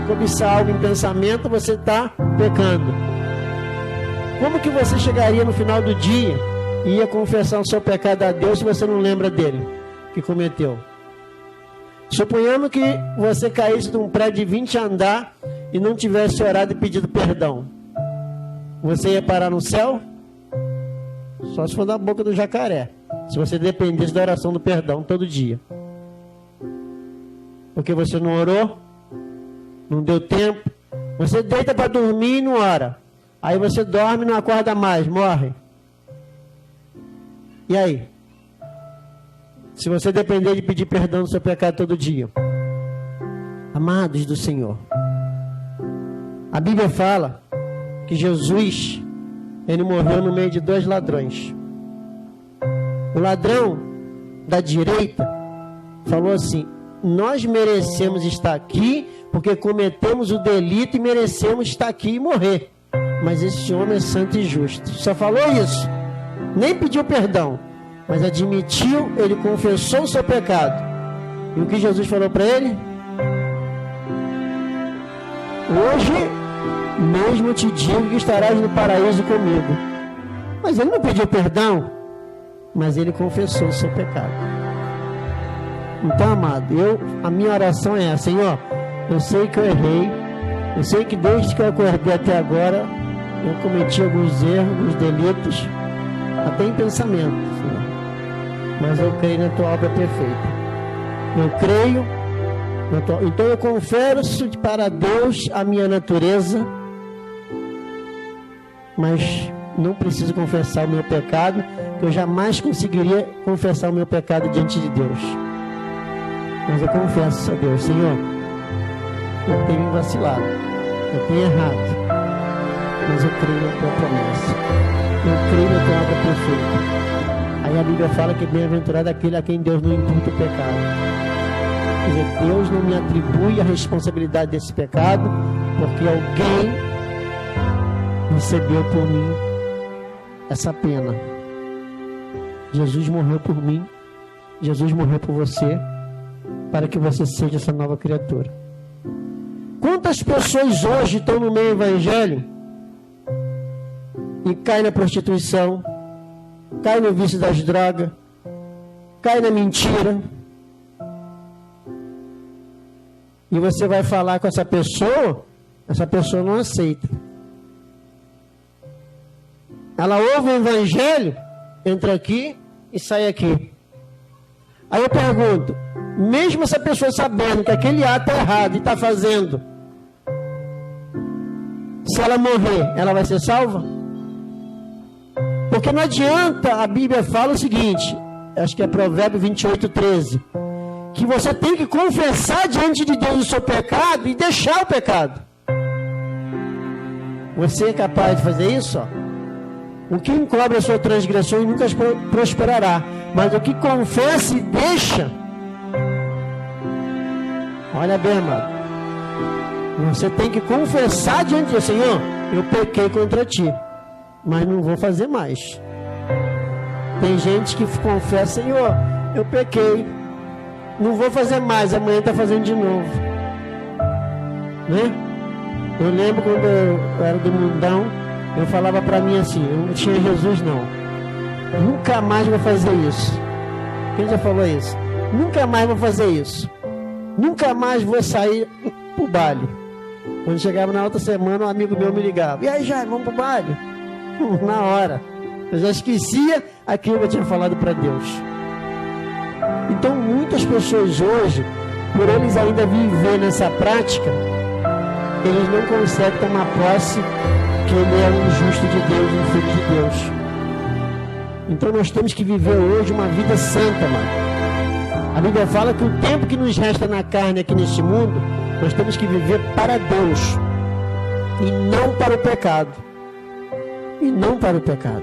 cobiçar algo em pensamento, você está pecando. Como que você chegaria no final do dia e ia confessar o seu pecado a Deus se você não lembra dele, que cometeu? Suponhamos que você caísse de um prédio de 20 andar e não tivesse orado e pedido perdão. Você ia parar no céu? Só se for da boca do jacaré. Se você dependesse da oração do perdão todo dia. Porque você não orou, não deu tempo. Você deita para dormir e não ora. Aí você dorme e não acorda mais, morre. E aí? Se você depender de pedir perdão do seu pecado todo dia. Amados do Senhor, a Bíblia fala que Jesus, Ele morreu no meio de 2 ladrões. O ladrão da direita falou assim, nós merecemos estar aqui porque cometemos o delito e merecemos estar aqui e morrer. Mas esse homem é santo e justo. Só falou isso. Nem pediu perdão. Mas admitiu, ele confessou o seu pecado. E o que Jesus falou para ele? Hoje mesmo te digo que estarás no paraíso comigo. Mas ele não pediu perdão. Mas ele confessou o seu pecado. Então, amado, a minha oração é essa. Senhor, eu sei que eu errei. Eu sei que desde que eu acordei até agora, eu cometi alguns erros, alguns delitos, até em pensamento, Senhor. Mas eu creio na tua obra perfeita. Eu creio na tua... Então eu confesso para Deus a minha natureza, mas não preciso confessar o meu pecado, que eu jamais conseguiria confessar o meu pecado diante de Deus. Mas eu confesso a Deus, Senhor, eu tenho vacilado. eu tenho errado, mas eu creio na tua promessa, eu creio na tua obra perfeita. Aí a Bíblia fala que bem-aventurado aquele a quem Deus não imputa o pecado. Quer dizer, Deus não me atribui a responsabilidade desse pecado, porque alguém recebeu por mim essa pena. Jesus morreu por mim, Jesus morreu por você, para que você seja essa nova criatura. Quantas pessoas hoje estão no meio evangélico e caem na prostituição, caem no vício das drogas, caem na mentira, e você vai falar com essa pessoa não aceita. Ela ouve o evangelho, entra aqui e sai aqui. Aí eu pergunto, mesmo essa pessoa sabendo que aquele ato é errado e está fazendo, se ela morrer, ela vai ser salva? Porque não adianta, a Bíblia fala o seguinte, acho que é Provérbio 28:13, que você tem que confessar diante de Deus o seu pecado e deixar o pecado. Você é capaz de fazer isso? O que encobre a sua transgressão nunca prosperará, mas o que confessa e deixa, olha bem, amado, você tem que confessar diante de Deus: Senhor, eu pequei contra ti, mas não vou fazer mais. Tem gente que confessa: Senhor, eu pequei, não vou fazer mais, amanhã está fazendo de novo, né? Eu lembro quando eu era do mundão, eu falava para mim assim: eu não tinha Jesus não, nunca mais vou fazer isso. Quem já falou isso? Nunca mais vou fazer isso, nunca mais vou sair pro baile. Quando chegava na outra semana, um amigo meu me ligava: e aí, Jair, vamos pro baile? Na hora, eu já esquecia aquilo que eu tinha falado para Deus. Então muitas pessoas hoje, por eles ainda viver nessa prática, eles não conseguem tomar posse que ele é um justo de Deus, um filho de Deus. Então nós temos que viver hoje uma vida santa, mano. A Bíblia fala que o tempo que nos resta na carne aqui neste mundo, nós temos que viver para Deus e não para o pecado. E não para o pecado.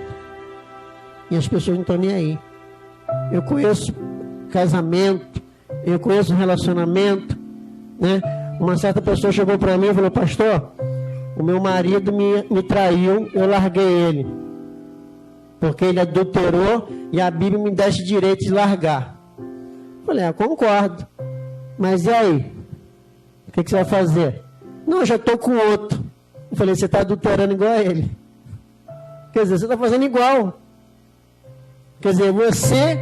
E as pessoas não estão nem aí. Eu conheço casamento, eu conheço relacionamento, né? Uma certa pessoa chegou para mim e falou: pastor, o meu marido me traiu, eu larguei ele, porque ele adulterou e a Bíblia me dá esse direito de largar. Eu falei: concordo, mas e aí? O que você vai fazer? Não, eu já estou com outro. Eu falei: você está adulterando igual a ele. Quer dizer, você está fazendo igual. Quer dizer, você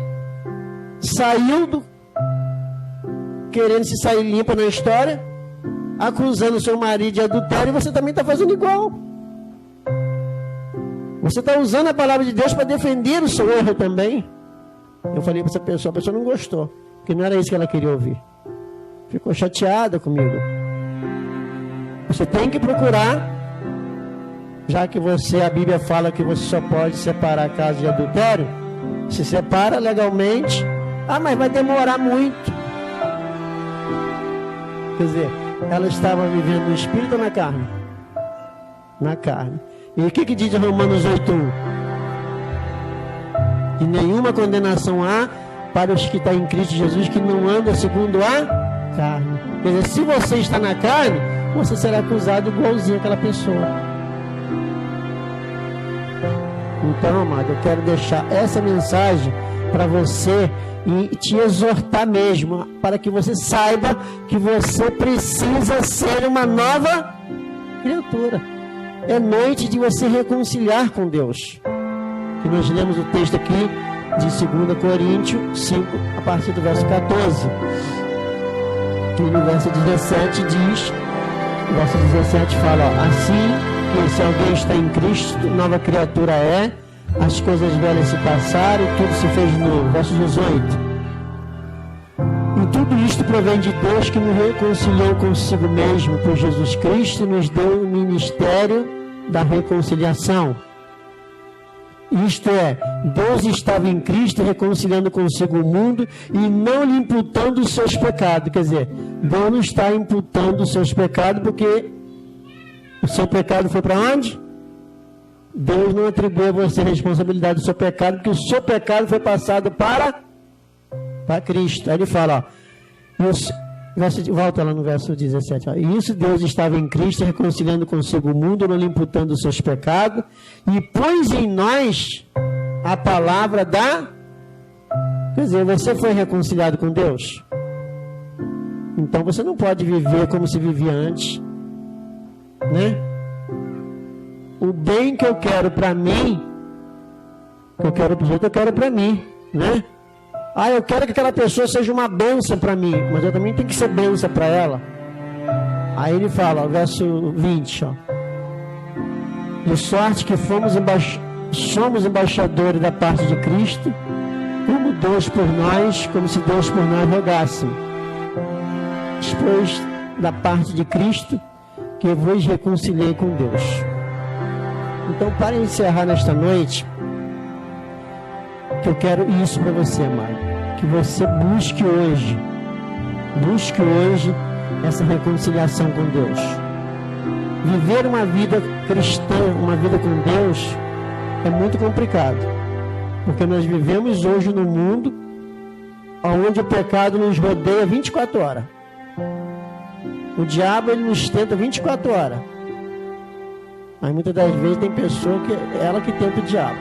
saiu querendo se sair limpa na história, acusando o seu marido de adultério, e você também está fazendo igual. Você está usando a palavra de Deus para defender o seu erro também. Eu falei para essa pessoa, a pessoa não gostou, porque não era isso que ela queria ouvir. Ficou chateada comigo. Você tem que procurar, já que a Bíblia fala que você só pode separar caso de adultério, se separa legalmente. Mas vai demorar muito. Quer dizer, ela estava vivendo no espírito ou na carne? Na carne. E o que diz Romanos 8:1? Que nenhuma condenação há para os que estão em Cristo Jesus, que não andam segundo a carne. Quer dizer, se você está na carne, você será acusado igualzinho àquela pessoa. Então, amado, eu quero deixar essa mensagem para você e te exortar mesmo, para que você saiba que você precisa ser uma nova criatura. É noite de você reconciliar com Deus. E nós lemos o texto aqui de 2 Coríntios 5, a partir do verso 14. Que no verso 17 diz, o verso 17 fala: assim que se alguém está em Cristo, nova criatura é, as coisas velhas se passaram, tudo se fez novo. Verso 18: e tudo isto provém de Deus, que nos reconciliou consigo mesmo por Jesus Cristo e nos deu o ministério da reconciliação. Isto é, Deus estava em Cristo reconciliando consigo o mundo e não lhe imputando os seus pecados. Quer dizer, Deus não está imputando os seus pecados, porque O seu pecado foi para onde? Deus não atribuiu a você a responsabilidade do seu pecado, porque o seu pecado foi passado para Cristo. Aí ele fala, ó, volta lá no verso 17. Ó, e isso Deus estava em Cristo, reconciliando consigo o mundo, não lhe imputando os seus pecados, e pôs em nós a palavra da... Quer dizer, você foi reconciliado com Deus? Então você não pode viver como se vivia antes, né? O bem que eu quero para mim, que eu quero para os outros, eu quero para mim, né? Ah, eu quero que aquela pessoa seja uma bênção para mim, mas eu também tenho que ser bênção para ela. Aí ele fala, ó, verso 20, ó, de sorte que somos embaixadores da parte de Cristo, como Deus por nós, como se Deus por nós rogasse. Depois da parte de Cristo, que eu vos reconciliei com Deus. Então, para encerrar nesta noite, que eu quero isso para você, amado, que você busque hoje essa reconciliação com Deus. Viver uma vida cristã, uma vida com Deus, é muito complicado, porque nós vivemos hoje num mundo onde o pecado nos rodeia 24 horas. O diabo, ele nos tenta 24 horas. Mas muitas das vezes tem pessoa que é ela que tenta o diabo.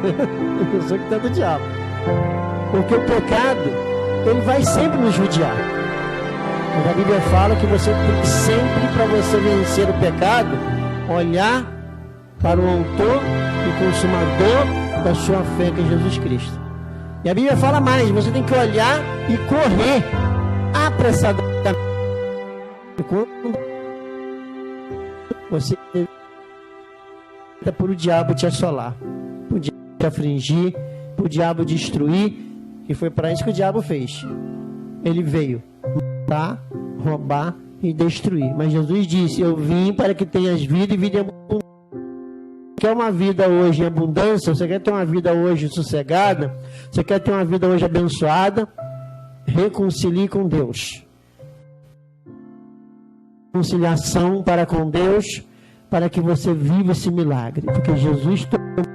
Tem pessoa que tenta o diabo. Porque o pecado, ele vai sempre nos judiar. Mas a Bíblia fala que você tem que sempre, para você vencer o pecado, olhar para o autor e consumador da sua fé, que é Jesus Cristo. E a Bíblia fala mais, você tem que olhar e correr apressadamente. Quando você por o diabo te assolar, por o diabo te afligir, por o diabo destruir, e foi para isso que o diabo fez. Ele veio matar, roubar e destruir. Mas Jesus disse, eu vim para que tenhas vida e vida em abundância. Quer uma vida hoje em abundância? Você quer ter uma vida hoje sossegada? Você quer ter uma vida hoje abençoada? Reconcilie com Deus. Reconciliação para com Deus, para que você viva esse milagre, porque Jesus tomou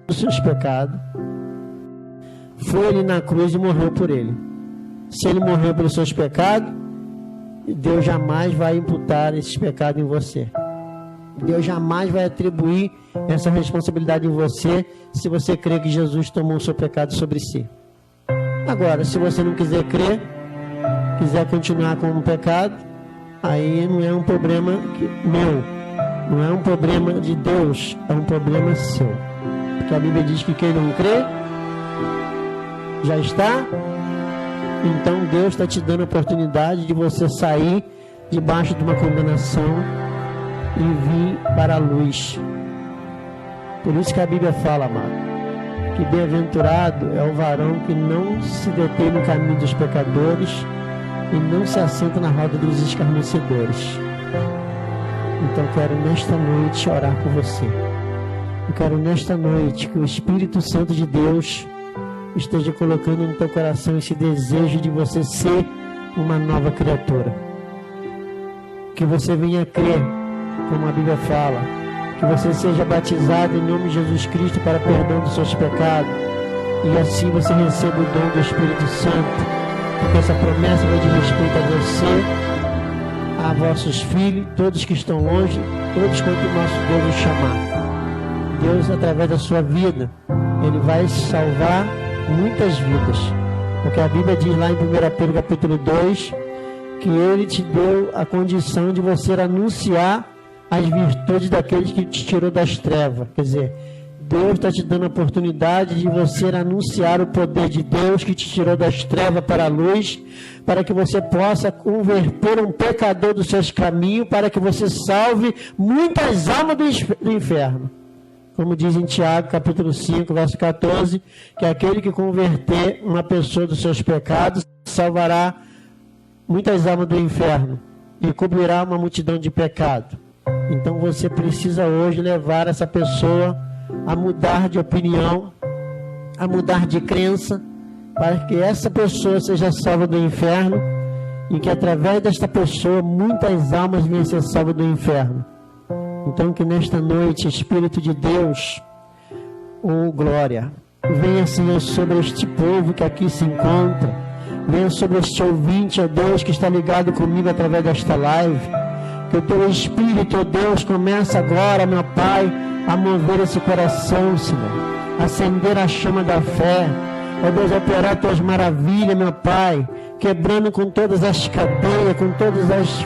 os seus pecados, foi ali na cruz e morreu por ele. Se ele morreu pelos seus pecados, Deus jamais vai imputar esses pecados em você. Deus jamais vai atribuir essa responsabilidade em você, se você crê que Jesus tomou o seu pecado sobre si. Agora, se você não quiser crer, quiser continuar com o pecado, aí não é um problema meu, não é um problema de Deus, é um problema seu. Porque a Bíblia diz que quem não crê, já está. Então Deus está te dando a oportunidade de você sair debaixo de uma condenação e vir para a luz. Por isso que a Bíblia fala, amado, que bem-aventurado é o varão que não se detém no caminho dos pecadores e não se assenta na roda dos escarnecedores. Então eu quero nesta noite orar por você. Eu quero nesta noite que o Espírito Santo de Deus esteja colocando no teu coração esse desejo de você ser uma nova criatura. Que você venha crer, como a Bíblia fala, que você seja batizado em nome de Jesus Cristo para perdão dos seus pecados, e assim você receba o dom do Espírito Santo, porque essa promessa vai de respeito a você, a vossos filhos, todos que estão longe, todos quanto o nosso Deus os chamar. Deus, através da sua vida, Ele vai salvar muitas vidas, porque a Bíblia diz lá em 1 Pedro capítulo 2, que Ele te deu a condição de você anunciar as virtudes daqueles que te tirou das trevas. Quer dizer, Deus está te dando a oportunidade de você anunciar o poder de Deus que te tirou das trevas para a luz, para que você possa converter um pecador dos seus caminhos, para que você salve muitas almas do inferno. Como diz em Tiago, capítulo 5, verso 14, que aquele que converter uma pessoa dos seus pecados, salvará muitas almas do inferno e cobrirá uma multidão de pecado. Então você precisa hoje levar essa pessoa a mudar de opinião, a mudar de crença, para que essa pessoa seja salva do inferno e que através desta pessoa muitas almas venham ser salvas do inferno. Então que nesta noite, Espírito de Deus, glória, venha, Senhor, sobre este povo que aqui se encontra, venha sobre este ouvinte, ó Deus, que está ligado comigo através desta live, que o Teu Espírito, ó Deus, comece agora, meu Pai, a mover esse coração, Senhor, acender a chama da fé, ó Deus, operar Tuas maravilhas, meu Pai, quebrando com todas as cadeias, com todas as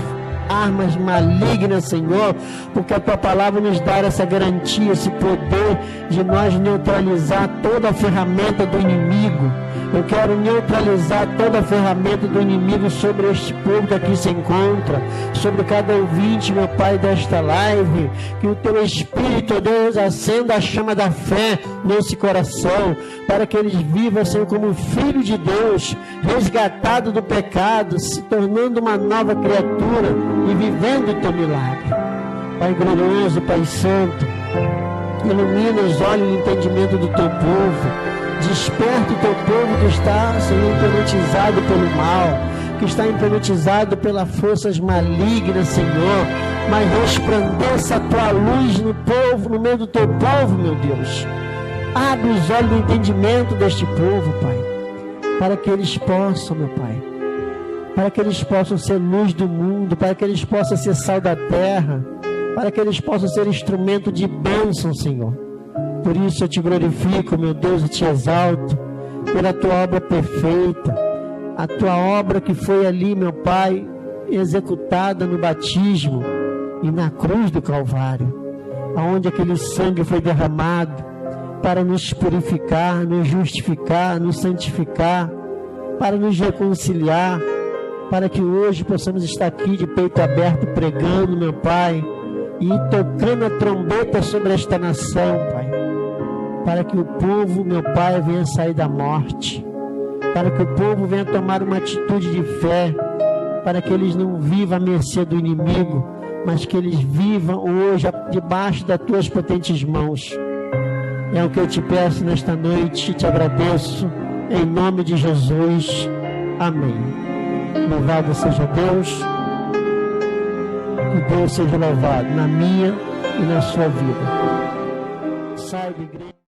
armas malignas, Senhor, porque a Tua palavra nos dá essa garantia, esse poder de nós neutralizar toda a ferramenta do inimigo. Eu quero neutralizar toda a ferramenta do inimigo sobre este povo que aqui se encontra, sobre cada ouvinte, meu Pai, desta live, que o Teu Espírito, Deus, acenda a chama da fé nesse coração, para que eles vivam, Senhor, como filho de Deus, resgatado do pecado, se tornando uma nova criatura e vivendo o Teu milagre. Pai glorioso, Pai santo, ilumina os olhos e o entendimento do Teu povo. Desperta o Teu povo que está, Senhor, hipnotizado pelo mal, que está hipnotizado pelas forças malignas, Senhor. Mas resplandeça a Tua luz no povo, no meio do Teu povo, meu Deus. Abre os olhos do entendimento deste povo, Pai, para que eles possam, meu Pai, para que eles possam ser luz do mundo, para que eles possam ser sal da terra, para que eles possam ser instrumento de bênção, Senhor. Por isso eu Te glorifico, meu Deus, e Te exalto pela Tua obra perfeita, a Tua obra que foi ali, meu Pai, executada no batismo e na cruz do Calvário, aonde aquele sangue foi derramado para nos purificar, nos justificar, nos santificar, para nos reconciliar, para que hoje possamos estar aqui de peito aberto pregando, meu Pai, e tocando a trombeta sobre esta nação, Pai, para que o povo, meu Pai, venha sair da morte, para que o povo venha tomar uma atitude de fé, para que eles não vivam à mercê do inimigo, mas que eles vivam hoje debaixo das Tuas potentes mãos. É o que eu Te peço nesta noite, Te agradeço, em nome de Jesus, amém. Louvado seja Deus, que Deus seja louvado na minha e na sua vida. Sai da igreja.